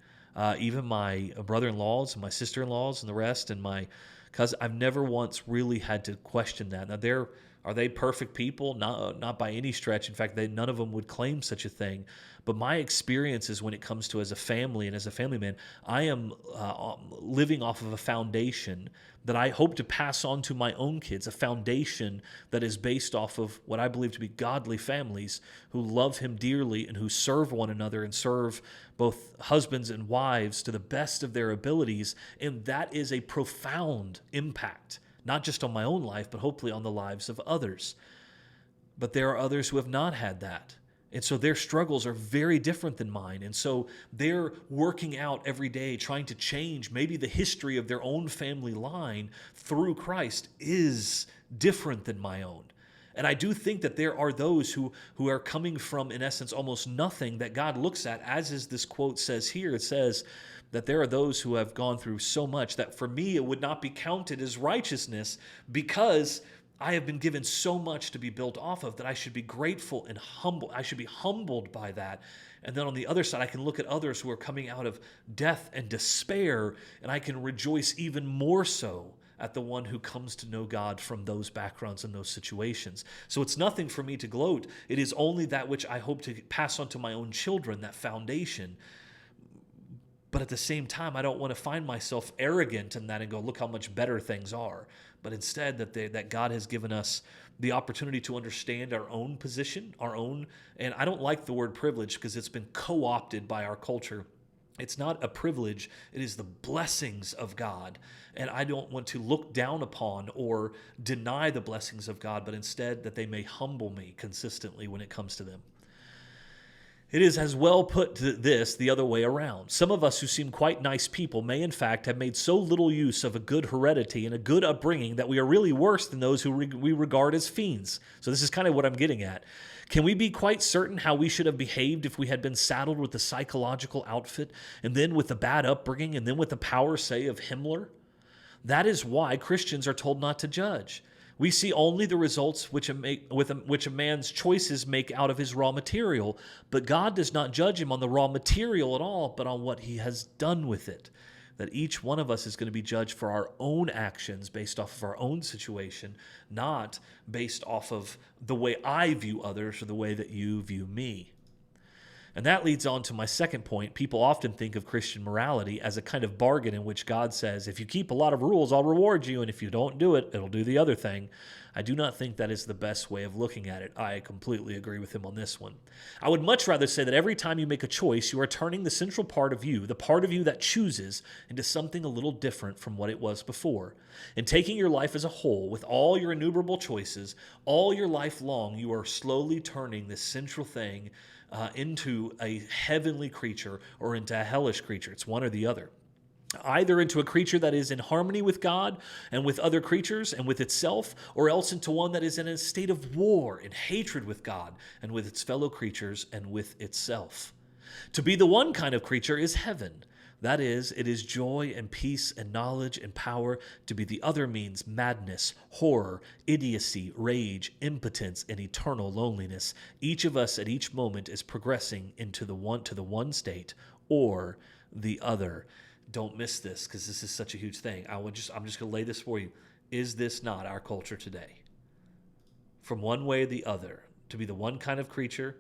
even my brother-in-laws and my sister-in-laws and the rest, and my cousin. I've never once really had to question that. Now, are they perfect people? Not by any stretch. In fact, none of them would claim such a thing. But my experiences when it comes to as a family and as a family man, I am living off of a foundation that I hope to pass on to my own kids, a foundation that is based off of what I believe to be godly families who love him dearly and who serve one another and serve both husbands and wives to the best of their abilities. And that is a profound impact, not just on my own life, but hopefully on the lives of others. But there are others who have not had that. And so their struggles are very different than mine. And so they're working out every day, trying to change. Maybe the history of their own family line through Christ is different than my own. And I do think that there are those who are coming from, in essence, almost nothing that God looks at, as is this quote says here. It says that there are those who have gone through so much that for me it would not be counted as righteousness, because I have been given so much to be built off of that I should be grateful and humble. I should be humbled by that. And then on the other side, I can look at others who are coming out of death and despair, and I can rejoice even more so at the one who comes to know God from those backgrounds and those situations. So it's nothing for me to gloat. It is only that which I hope to pass on to my own children, that foundation. But at the same time, I don't want to find myself arrogant in that and go, look how much better things are. But instead, that God has given us the opportunity to understand our own position, our own, and I don't like the word privilege because it's been co-opted by our culture. It's not a privilege, it is the blessings of God. And I don't want to look down upon or deny the blessings of God, but instead that they may humble me consistently when it comes to them. It is as well put to this the other way around. Some of us who seem quite nice people may in fact have made so little use of a good heredity and a good upbringing that we are really worse than those who we regard as fiends. So this is kind of what I'm getting at. Can we be quite certain how we should have behaved if we had been saddled with the psychological outfit, and then with the bad upbringing, and then with the power, say, of Himmler? That is why Christians are told not to judge. We see only the results which a man's choices make out of his raw material, but God does not judge him on the raw material at all, but on what he has done with it. That each one of us is going to be judged for our own actions based off of our own situation, not based off of the way I view others or the way that you view me. And that leads on to my second point. People often think of Christian morality as a kind of bargain in which God says, if you keep a lot of rules, I'll reward you, and if you don't do it, it'll do the other thing. I do not think that is the best way of looking at it. I completely agree with him on this one. I would much rather say that every time you make a choice, you are turning the central part of you, the part of you that chooses, into something a little different from what it was before. And taking your life as a whole, with all your innumerable choices, all your life long, you are slowly turning this central thing into a heavenly creature or into a hellish creature. It's one or the other. Either into a creature that is in harmony with God and with other creatures and with itself, or else into one that is in a state of war and hatred with God and with its fellow creatures and with itself. To be the one kind of creature is heaven. That is, it is joy and peace and knowledge and power. To be the other means madness, horror, idiocy, rage, impotence, and eternal loneliness. Each of us at each moment is progressing into the one state or the other. Don't miss this because this is such a huge thing. I'm just going to lay this for you. Is this not our culture today? From one way or the other, to be the one kind of creature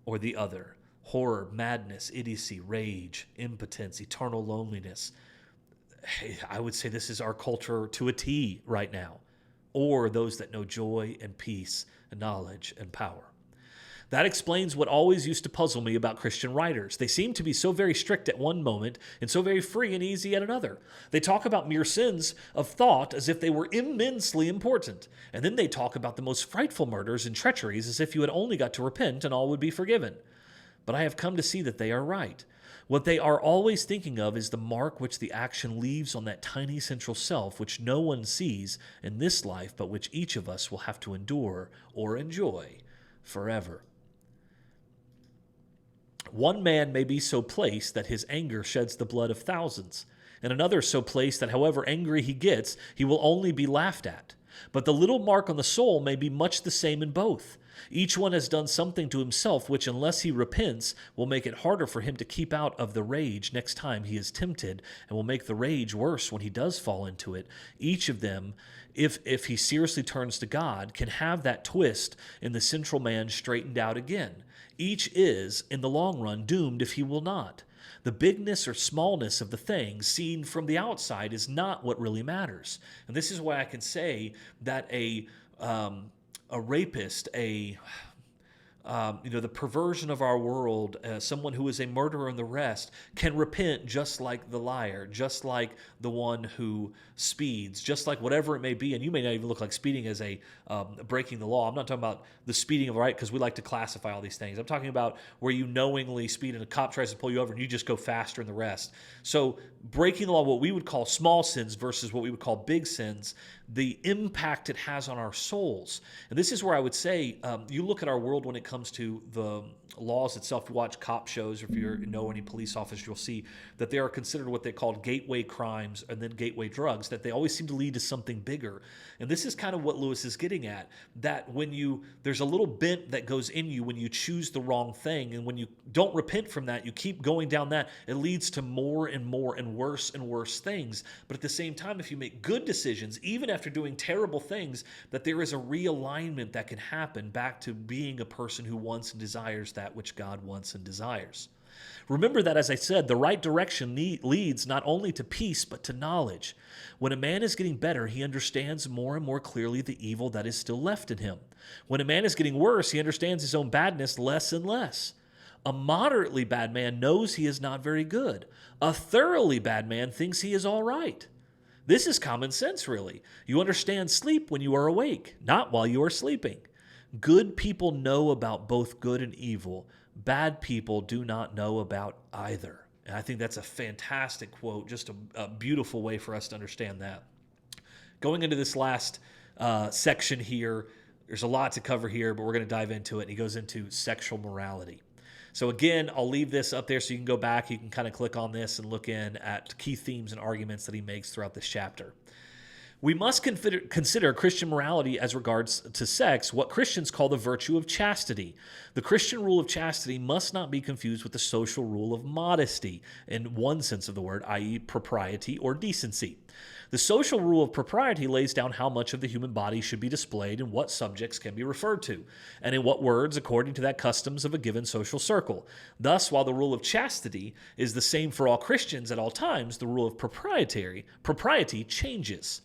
or the other. Horror, madness, idiocy, rage, impotence, eternal loneliness. Hey, I would say this is our culture to a T right now. Or those that know joy and peace and knowledge and power. That explains what always used to puzzle me about Christian writers. They seem to be so very strict at one moment and so very free and easy at another. They talk about mere sins of thought as if they were immensely important. And then they talk about the most frightful murders and treacheries as if you had only got to repent and all would be forgiven. But I have come to see that they are right. What they are always thinking of is the mark which the action leaves on that tiny central self which no one sees in this life, but which each of us will have to endure or enjoy forever. One man may be so placed that his anger sheds the blood of thousands, and another so placed that however angry he gets, he will only be laughed at. But the little mark on the soul may be much the same in both. Each one has done something to himself which, unless he repents, will make it harder for him to keep out of the rage next time he is tempted, and will make the rage worse when he does fall into it. Each of them, if he seriously turns to God, can have that twist in the central man straightened out again. Each is, in the long run, doomed if he will not. The bigness or smallness of the thing seen from the outside is not what really matters. And this is why I can say that a rapist, the perversion of our world, someone who is a murderer and the rest, can repent just like the liar, just like the one who speeds, just like whatever it may be. And you may not even look like speeding as a breaking the law. I'm not talking about the speeding of right, because we like to classify all these things. I'm talking about where you knowingly speed and a cop tries to pull you over and you just go faster than the rest. So breaking the law, what we would call small sins versus what we would call big sins, the impact it has on our souls. And this is where I would say, you look at our world when it comes to the laws itself. You watch cop shows, or if you know any police officers, you'll see that they are considered what they call gateway crimes and then gateway drugs, that they always seem to lead to something bigger. And this is kind of what Lewis is getting at, that when there's a little bent that goes in you when you choose the wrong thing, and when you don't repent from that, you keep going down that, it leads to more and more and worse things. But at the same time, if you make good decisions, even after doing terrible things, that there is a realignment that can happen back to being a person who wants and desires that which God wants and desires. Remember that, as I said, the right direction leads not only to peace, but to knowledge. When a man is getting better, he understands more and more clearly the evil that is still left in him. When a man is getting worse, he understands his own badness less and less. A moderately bad man knows he is not very good. A thoroughly bad man thinks he is all right. This is common sense, really. You understand sleep when you are awake, not while you are sleeping. Good people know about both good and evil. Bad people do not know about either. And I think that's a fantastic quote, just a beautiful way for us to understand that. Going into this last section here, there's a lot to cover here, but we're going to dive into it. And he goes into sexual morality. So again, I'll leave this up there so you can go back. You can kind of click on this and look in at key themes and arguments that he makes throughout this chapter. We must consider Christian morality as regards to sex, what Christians call the virtue of chastity. The Christian rule of chastity must not be confused with the social rule of modesty, in one sense of the word, i.e. propriety or decency. The social rule of propriety lays down how much of the human body should be displayed and what subjects can be referred to, and in what words according to that customs of a given social circle. Thus, while the rule of chastity is the same for all Christians at all times, the rule of propriety changes.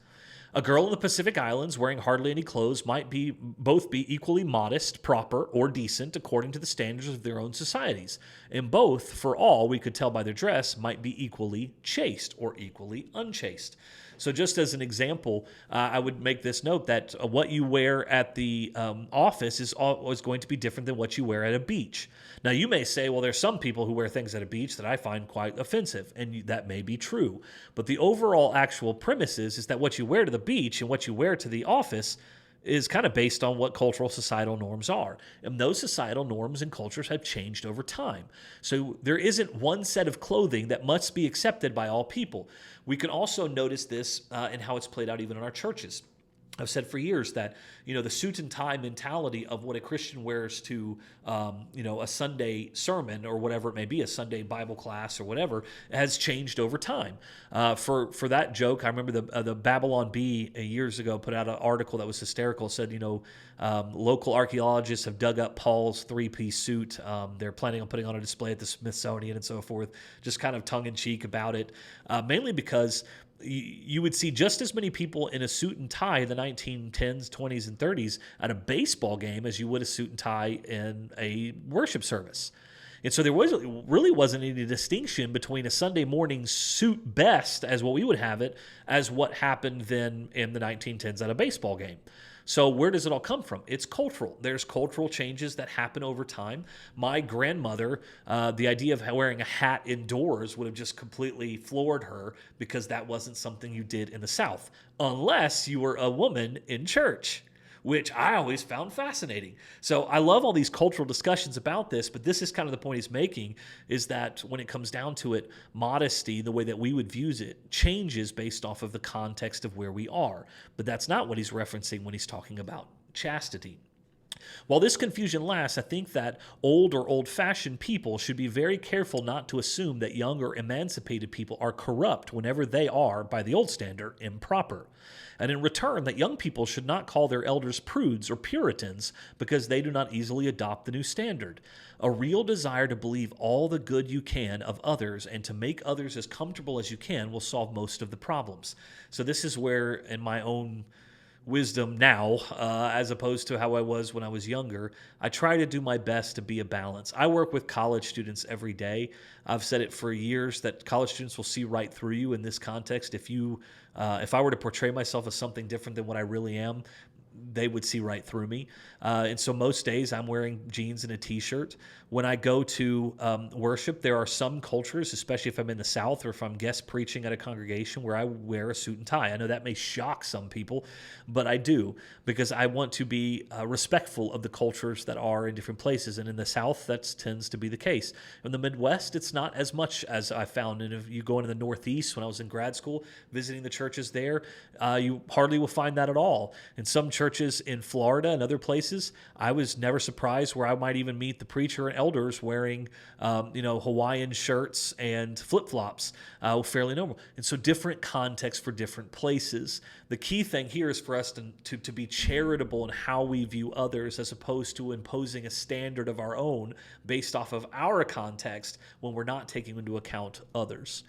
A girl in the Pacific Islands wearing hardly any clothes might both be equally modest, proper, or decent according to the standards of their own societies. And both, for all we could tell by their dress, might be equally chaste or equally unchaste. So just as an example, I would make this note that what you wear at the office is always going to be different than what you wear at a beach. Now, you may say, well, there's some people who wear things at a beach that I find quite offensive, and that may be true. But the overall actual premise is that what you wear to the beach and what you wear to the office is kind of based on what cultural societal norms are. And those societal norms and cultures have changed over time. So there isn't one set of clothing that must be accepted by all people. We can also notice this in how it's played out even in our churches. I've said for years that, the suit and tie mentality of what a Christian wears to, a Sunday sermon or whatever it may be, a Sunday Bible class or whatever, has changed over time. For that joke, I remember the Babylon Bee years ago put out an article that was hysterical. Said, local archaeologists have dug up Paul's three-piece suit. They're planning on putting on a display at the Smithsonian and so forth, just kind of tongue-in-cheek about it, mainly because you would see just as many people in a suit and tie in the 1910s, 20s, and 30s at a baseball game as you would a suit and tie in a worship service. And so there really wasn't any distinction between a Sunday morning suit best, as what we would have it, as what happened then in the 1910s at a baseball game. So where does it all come from? It's cultural. There's cultural changes that happen over time. My grandmother, the idea of wearing a hat indoors would have just completely floored her, because that wasn't something you did in the South, unless you were a woman in church, which I always found fascinating. So I love all these cultural discussions about this, but this is kind of the point he's making, is that when it comes down to it, modesty, the way that we would view it, changes based off of the context of where we are. But that's not what he's referencing when he's talking about chastity. While this confusion lasts, I think that old or old-fashioned people should be very careful not to assume that young or emancipated people are corrupt whenever they are, by the old standard, improper. And in return, that young people should not call their elders prudes or Puritans because they do not easily adopt the new standard. A real desire to believe all the good you can of others and to make others as comfortable as you can will solve most of the problems. So this is where, in my own wisdom now, as opposed to how I was when I was younger, I try to do my best to be a balance. I work with college students every day. I've said it for years that college students will see right through you in this context. If I were to portray myself as something different than what I really am, they would see right through me. And so most days I'm wearing jeans and a t-shirt. When I go to worship, there are some cultures, especially if I'm in the South or if I'm guest preaching at a congregation, where I wear a suit and tie. I know that may shock some people, but I do, because I want to be respectful of the cultures that are in different places. And in the South, that tends to be the case. In the Midwest, it's not as much as I found. And if you go into the Northeast, when I was in grad school, visiting the churches there, you hardly will find that at all. In some churches in Florida and other places, I was never surprised where I might even meet the preacher and elders wearing, Hawaiian shirts and flip-flops, fairly normal. And so different contexts for different places. The key thing here is for us to be charitable in how we view others, as opposed to imposing a standard of our own based off of our context when we're not taking into account others.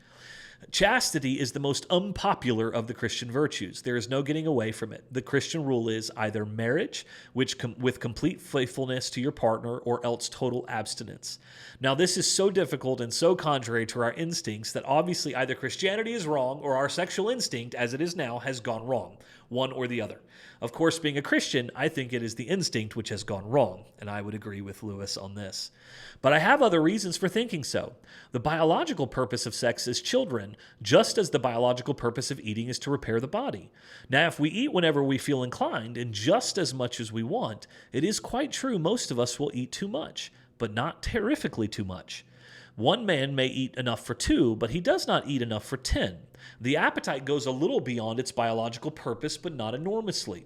Chastity is the most unpopular of the Christian virtues. There is no getting away from it. The Christian rule is either marriage, with complete faithfulness to your partner, or else total abstinence. Now, this is so difficult and so contrary to our instincts that obviously either Christianity is wrong or our sexual instinct, as it is now, has gone wrong, one or the other. Of course, being a Christian, I think it is the instinct which has gone wrong, and I would agree with Lewis on this. But I have other reasons for thinking so. The biological purpose of sex is children, just as the biological purpose of eating is to repair the body. Now, if we eat whenever we feel inclined and just as much as we want, it is quite true most of us will eat too much, but not terrifically too much. One man may eat enough for 2, but he does not eat enough for 10. The appetite goes a little beyond its biological purpose, but not enormously.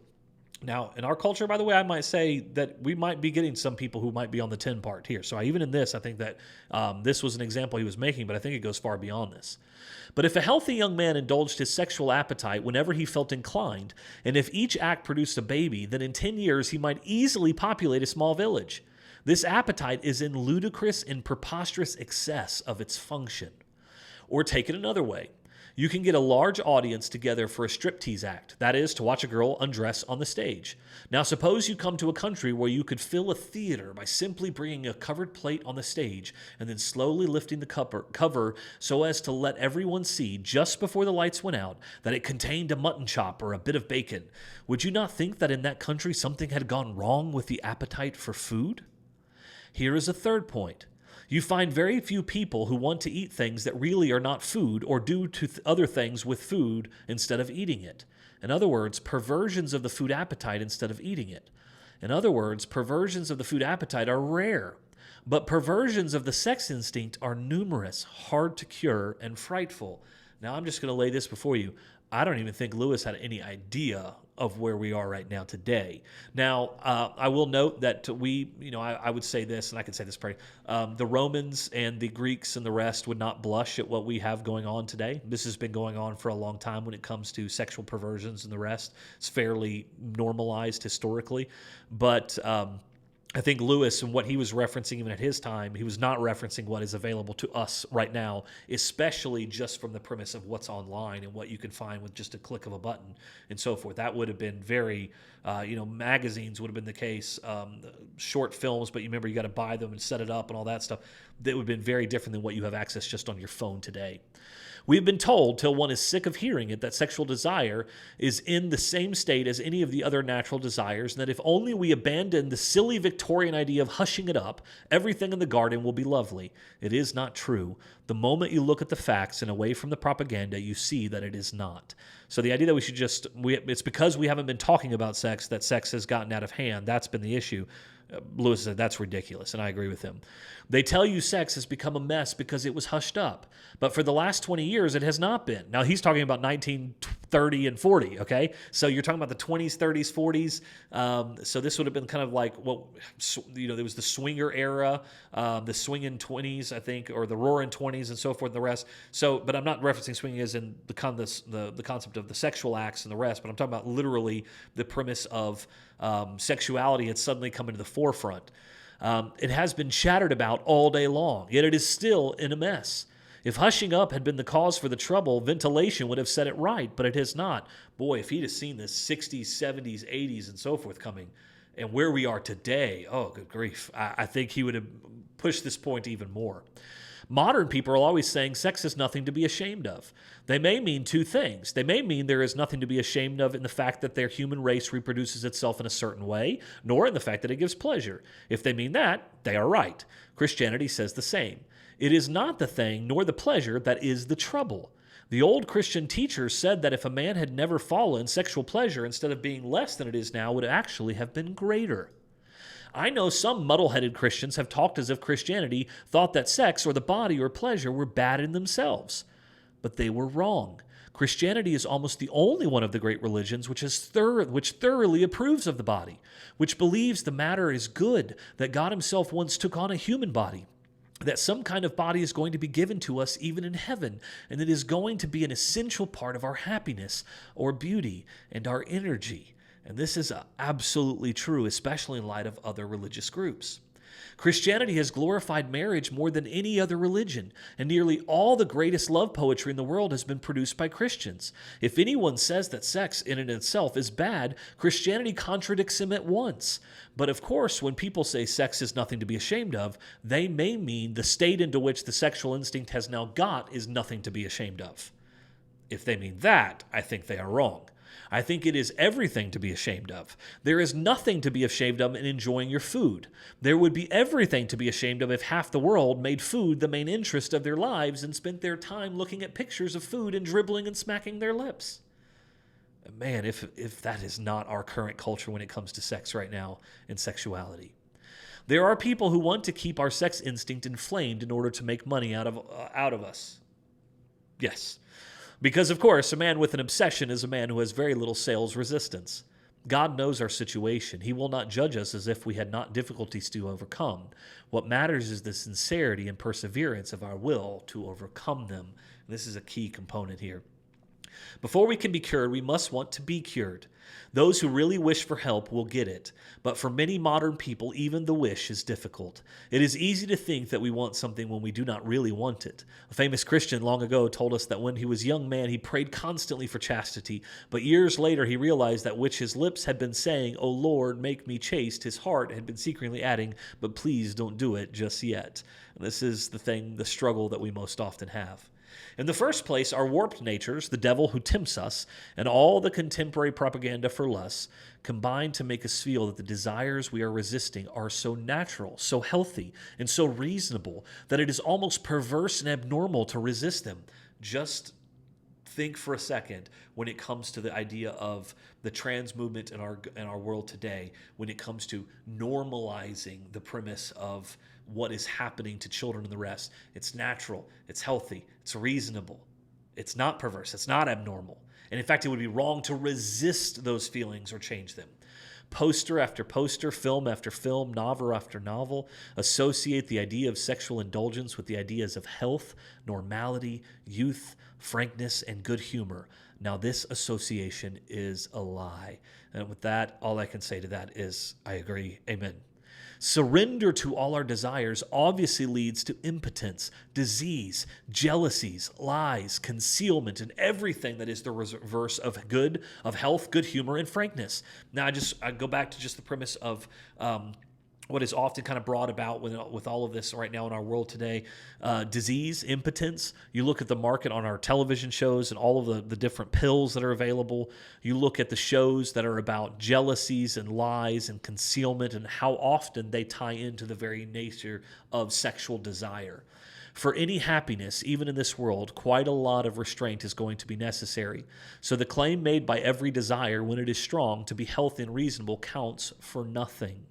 Now, in our culture, by the way, I might say that we might be getting some people who might be on the 10 part here. So even in this, I think that this was an example he was making, but I think it goes far beyond this. But if a healthy young man indulged his sexual appetite whenever he felt inclined, and if each act produced a baby, then in 10 years he might easily populate a small village. This appetite is in ludicrous and preposterous excess of its function. Or take it another way. You can get a large audience together for a striptease act, that is, to watch a girl undress on the stage. Now, suppose you come to a country where you could fill a theater by simply bringing a covered plate on the stage and then slowly lifting the cover so as to let everyone see, just before the lights went out, that it contained a mutton chop or a bit of bacon. Would you not think that in that country something had gone wrong with the appetite for food? Here is a third point. You find very few people who want to eat things that really are not food, or do other things with food instead of eating it. In other words, perversions of the food appetite instead of eating it. In other words, perversions of the food appetite are rare, but perversions of the sex instinct are numerous, hard to cure, and frightful. Now, I'm just going to lay this before you. I don't even think Lewis had any idea of where we are right now today. Now, I will note that I would say this, and I can say this pretty, the Romans and the Greeks and the rest would not blush at what we have going on today. This has been going on for a long time when it comes to sexual perversions and the rest. It's fairly normalized historically, but I think Lewis and what he was referencing even at his time, he was not referencing what is available to us right now, especially just from the premise of what's online and what you can find with just a click of a button and so forth. That would have been very, magazines would have been the case, short films, but you remember you got to buy them and set it up and all that stuff. That would have been very different than what you have access just on your phone today. We've been told, till one is sick of hearing it, that sexual desire is in the same state as any of the other natural desires, and that if only we abandon the silly Victorian idea of hushing it up, everything in the garden will be lovely. It is not true. The moment you look at the facts and away from the propaganda, you see that it is not. So the idea that we should it's because we haven't been talking about sex that sex has gotten out of hand. That's been the issue. Lewis said that's ridiculous, and I agree with him. They tell you sex has become a mess because it was hushed up. But for the last 20 years, it has not been. Now, he's talking about 1930 and 40, okay? So you're talking about the 20s, 30s, 40s. So this would have been kind of like, there was the swinger era, the swinging 20s, I think, or the roaring 20s and so forth and the rest. So, but I'm not referencing swinging as in the concept of the sexual acts and the rest, but I'm talking about literally the premise of sexuality had suddenly come into the forefront. It has been chattered about all day long, yet it is still in a mess. If hushing up had been the cause for the trouble, ventilation would have set it right, but it has not. Boy, if he'd have seen the 60s, 70s, 80s, and so forth coming, and where we are today, oh, good grief, I think he would have pushed this point even more. Modern people are always saying sex is nothing to be ashamed of. They may mean two things. They may mean there is nothing to be ashamed of in the fact that their human race reproduces itself in a certain way, nor in the fact that it gives pleasure. If they mean that, they are right. Christianity says the same. It is not the thing nor the pleasure that is the trouble. The old Christian teachers said that if a man had never fallen, sexual pleasure, instead of being less than it is now, would actually have been greater. I know some muddle-headed Christians have talked as if Christianity thought that sex or the body or pleasure were bad in themselves. But they were wrong. Christianity is almost the only one of the great religions which thoroughly approves of the body, which believes the matter is good, that God himself once took on a human body, that some kind of body is going to be given to us even in heaven, and it is going to be an essential part of our happiness or beauty and our energy. And this is absolutely true, especially in light of other religious groups. Christianity has glorified marriage more than any other religion, and nearly all the greatest love poetry in the world has been produced by Christians. If anyone says that sex in and itself is bad, Christianity contradicts him at once. But of course, when people say sex is nothing to be ashamed of, they may mean the state into which the sexual instinct has now got is nothing to be ashamed of. If they mean that, I think they are wrong. I think it is everything to be ashamed of. There is nothing to be ashamed of in enjoying your food. There would be everything to be ashamed of if half the world made food the main interest of their lives and spent their time looking at pictures of food and dribbling and smacking their lips. Man, if that is not our current culture when it comes to sex right now and sexuality. There are people who want to keep our sex instinct inflamed in order to make money out of us. Yes. Because, of course, a man with an obsession is a man who has very little sales resistance. God knows our situation. He will not judge us as if we had not difficulties to overcome. What matters is the sincerity and perseverance of our will to overcome them. And this is a key component here. Before we can be cured, we must want to be cured. Those who really wish for help will get it, but for many modern people, even the wish is difficult. It is easy to think that we want something when we do not really want it. A famous Christian long ago told us that when he was a young man, he prayed constantly for chastity, but years later he realized that which his lips had been saying, "O Lord, make me chaste," his heart had been secretly adding, "But please don't do it just yet." And this is the struggle that we most often have. In the first place, our warped natures, the devil who tempts us, and all the contemporary propaganda for lust combine to make us feel that the desires we are resisting are so natural, so healthy, and so reasonable that it is almost perverse and abnormal to resist them. Just think for a second when it comes to the idea of the trans movement in our world today, when it comes to normalizing the premise of what is happening to children and the rest. It's natural, it's healthy, it's reasonable, it's not perverse, it's not abnormal. And in fact, it would be wrong to resist those feelings or change them. Poster after poster, film after film, novel after novel associate the idea of sexual indulgence with the ideas of health, normality, youth, frankness, and good humor. Now, this association is a lie. And with that, all I can say to that is, I agree. Amen. Surrender to all our desires obviously leads to impotence, disease, jealousies, lies, concealment, and everything that is the reverse of good, of health, good humor, and frankness. Now, I go back to just the premise of what is often kind of brought about with all of this right now in our world today, disease, impotence. You look at the market on our television shows and all of the different pills that are available. You look at the shows that are about jealousies and lies and concealment and how often they tie into the very nature of sexual desire. For any happiness, even in this world, quite a lot of restraint is going to be necessary. So the claim made by every desire, when it is strong, to be healthy and reasonable counts for nothing.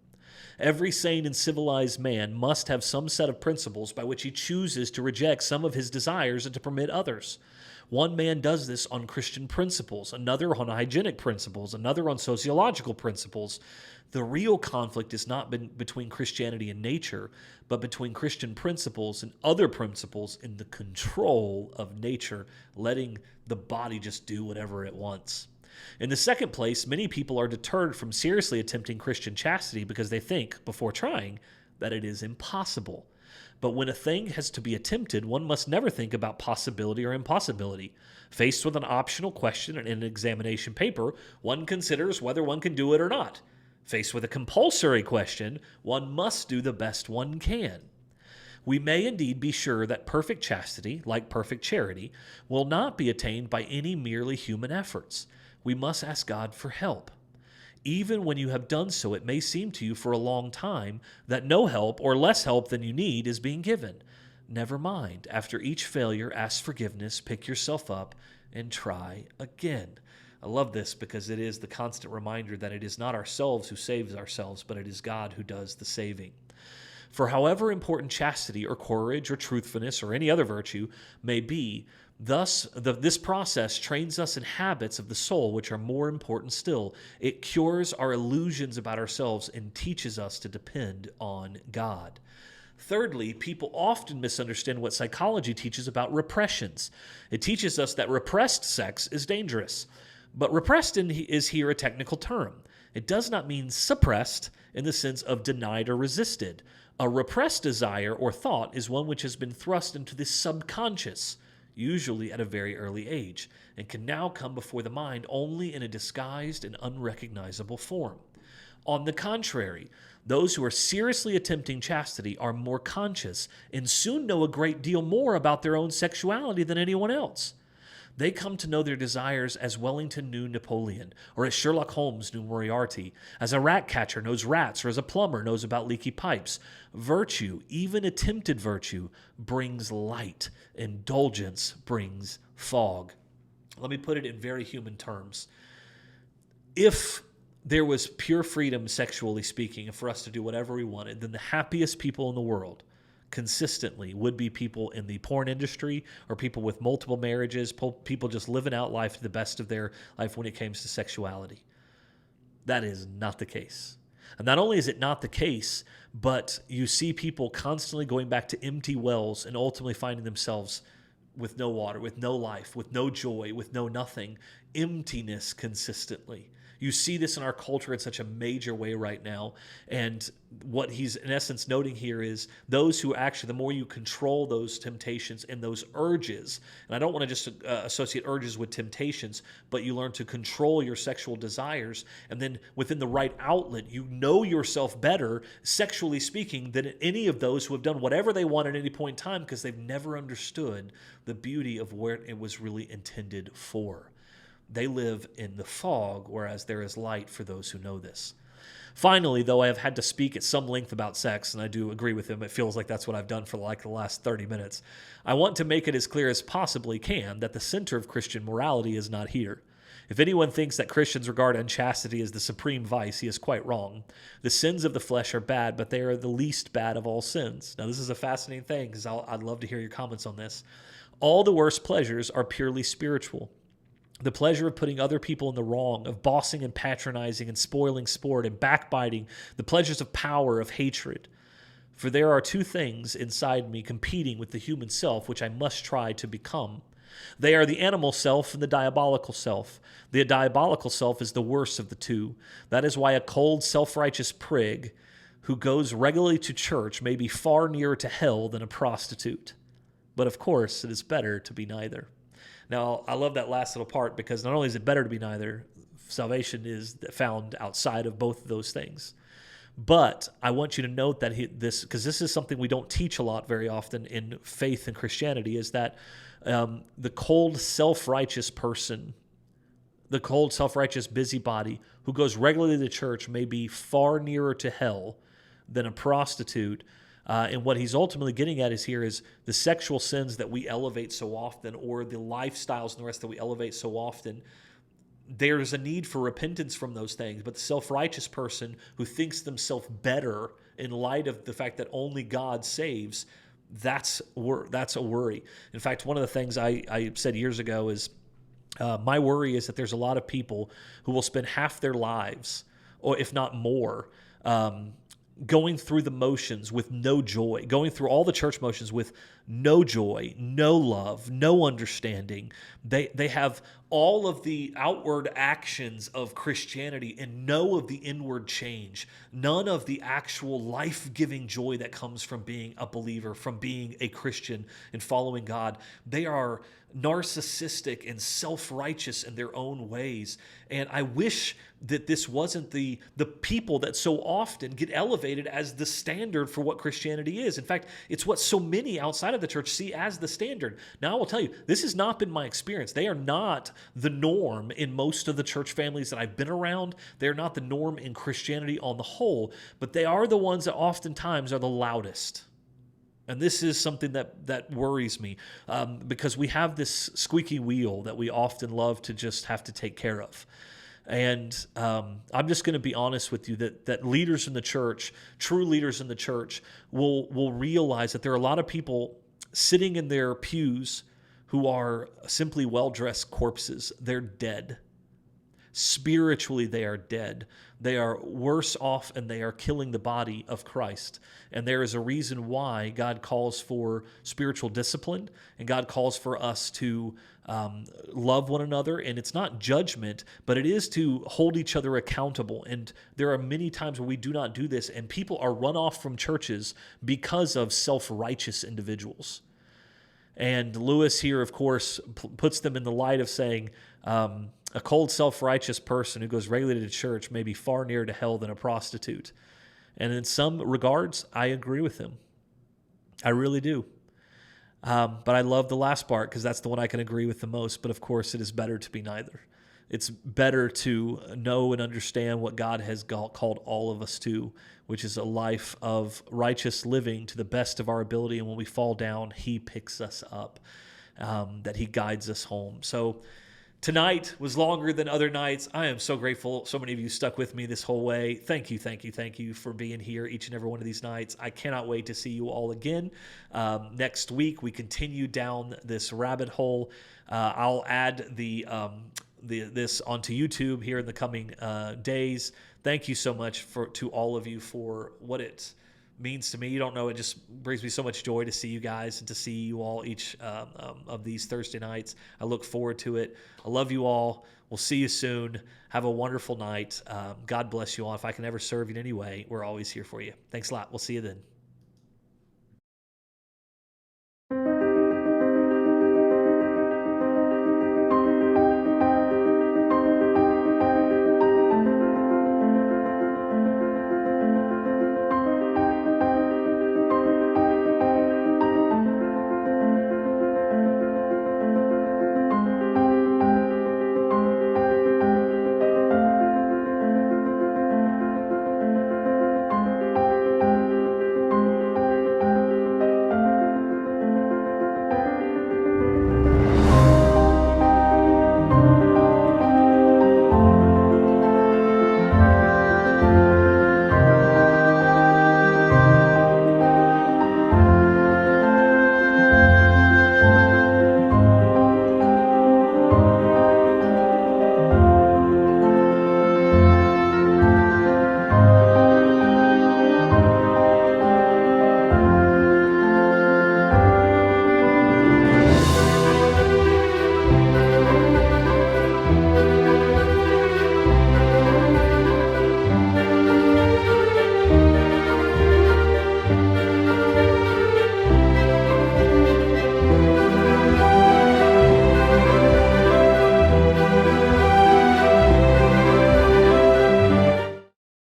Every sane and civilized man must have some set of principles by which he chooses to reject some of his desires and to permit others. One man does this on Christian principles, another on hygienic principles, another on sociological principles. The real conflict is not between Christianity and nature, but between Christian principles and other principles in the control of nature, letting the body just do whatever it wants. In the second place, many people are deterred from seriously attempting Christian chastity because they think, before trying, that it is impossible. But when a thing has to be attempted, one must never think about possibility or impossibility. Faced with an optional question in an examination paper, one considers whether one can do it or not. Faced with a compulsory question, one must do the best one can. We may indeed be sure that perfect chastity, like perfect charity, will not be attained by any merely human efforts. We must ask God for help. Even when you have done so, it may seem to you for a long time that no help or less help than you need is being given. Never mind. After each failure, ask forgiveness, pick yourself up, and try again. I love this because it is the constant reminder that it is not ourselves who saves ourselves, but it is God who does the saving. For however important chastity or courage or truthfulness or any other virtue may be, this process trains us in habits of the soul which are more important still. It cures our illusions about ourselves and teaches us to depend on God. Thirdly, people often misunderstand what psychology teaches about repressions. It teaches us that repressed sex is dangerous. But repressed is here a technical term. It does not mean suppressed in the sense of denied or resisted. A repressed desire or thought is one which has been thrust into the subconscious, usually at a very early age, and can now come before the mind only in a disguised and unrecognizable form. On the contrary, those who are seriously attempting chastity are more conscious and soon know a great deal more about their own sexuality than anyone else. They come to know their desires as Wellington knew Napoleon, or as Sherlock Holmes knew Moriarty, as a rat catcher knows rats, or as a plumber knows about leaky pipes. Virtue, even attempted virtue, brings light. Indulgence brings fog. Let me put it in very human terms. If there was pure freedom, sexually speaking, and for us to do whatever we wanted, then the happiest people in the world consistently would be people in the porn industry or people with multiple marriages, people just living out life to the best of their life when it comes to sexuality. That is not the case. And not only is it not the case, but you see people constantly going back to empty wells and ultimately finding themselves with no water, with no life, with no joy, with no nothing, emptiness consistently. You see this in our culture in such a major way right now. And what he's in essence noting here is those who actually, the more you control those temptations and those urges, and I don't want to just associate urges with temptations, but you learn to control your sexual desires. And then within the right outlet, you know yourself better, sexually speaking, than any of those who have done whatever they want at any point in time because they've never understood the beauty of where it was really intended for. They live in the fog, whereas there is light for those who know this. Finally, though I have had to speak at some length about sex, and I do agree with him, it feels like that's what I've done for like the last 30 minutes, I want to make it as clear as possibly can that the center of Christian morality is not here. If anyone thinks that Christians regard unchastity as the supreme vice, he is quite wrong. The sins of the flesh are bad, but they are the least bad of all sins. Now, this is a fascinating thing because I'd love to hear your comments on this. All the worst pleasures are purely spiritual. The pleasure of putting other people in the wrong, of bossing and patronizing and spoiling sport and backbiting, the pleasures of power, of hatred. For there are two things inside me competing with the human self, which I must try to become. They are the animal self and the diabolical self. The diabolical self is the worst of the two. That is why a cold, self-righteous prig who goes regularly to church may be far nearer to hell than a prostitute. But of course, it is better to be neither. Now, I love that last little part because not only is it better to be neither, salvation is found outside of both of those things. But I want you to note that because this is something we don't teach a lot very often in faith and Christianity, is that the cold, self-righteous person, the cold, self-righteous busybody who goes regularly to church may be far nearer to hell than a prostitute. And what he's ultimately getting at is the sexual sins that we elevate so often, or the lifestyles and the rest that we elevate so often. There's a need for repentance from those things, but the self-righteous person who thinks themselves better in light of the fact that only God saves, that's a worry. In fact, one of the things I said years ago is my worry is that there's a lot of people who will spend half their lives, or if not more, going through the motions with no joy, going through all the church motions with no joy, no love, no understanding. They have all of the outward actions of Christianity and no of the inward change, none of the actual life-giving joy that comes from being a believer, from being a Christian and following God. They are narcissistic and self-righteous in their own ways. And I wish that this wasn't the people that so often get elevated as the standard for what Christianity is. In fact, it's what so many outside of the church see as the standard. Now, I will tell you, this has not been my experience. They are not the norm in most of the church families that I've been around. They're not the norm in Christianity on the whole, but they are the ones that oftentimes are the loudest. And this is something that worries me because we have this squeaky wheel that we often love to just have to take care of. And I'm just going to be honest with you that leaders in the church, true leaders in the church, will realize that there are a lot of people sitting in their pews who are simply well-dressed corpses. They're dead. Spiritually, they are dead. They are worse off, and they are killing the body of Christ. And there is a reason why God calls for spiritual discipline, and God calls for us to love one another. And it's not judgment, but it is to hold each other accountable. And there are many times where we do not do this, and people are run off from churches because of self-righteous individuals. And Lewis here, of course, puts them in the light of saying, a cold, self-righteous person who goes regularly to church may be far nearer to hell than a prostitute. And in some regards, I agree with him. I really do. But I love the last part because that's the one I can agree with the most. But of course, it is better to be neither. It's better to know and understand what God has called all of us to, which is a life of righteous living to the best of our ability. And when we fall down, He picks us up, that He guides us home. So tonight was longer than other nights. I am so grateful so many of you stuck with me this whole way. Thank you for being here each and every one of these nights. I cannot wait to see you all again. Next week, we continue down this rabbit hole. I'll add this onto YouTube here in the coming days. Thank you so much to all of you for what it means to me. You don't know, it just brings me so much joy to see you guys and to see you all each of these Thursday nights. I look forward to it. I love you all. We'll see you soon. Have a wonderful night. God bless you all. If I can ever serve you in any way, we're always here for you. Thanks a lot. We'll see you then.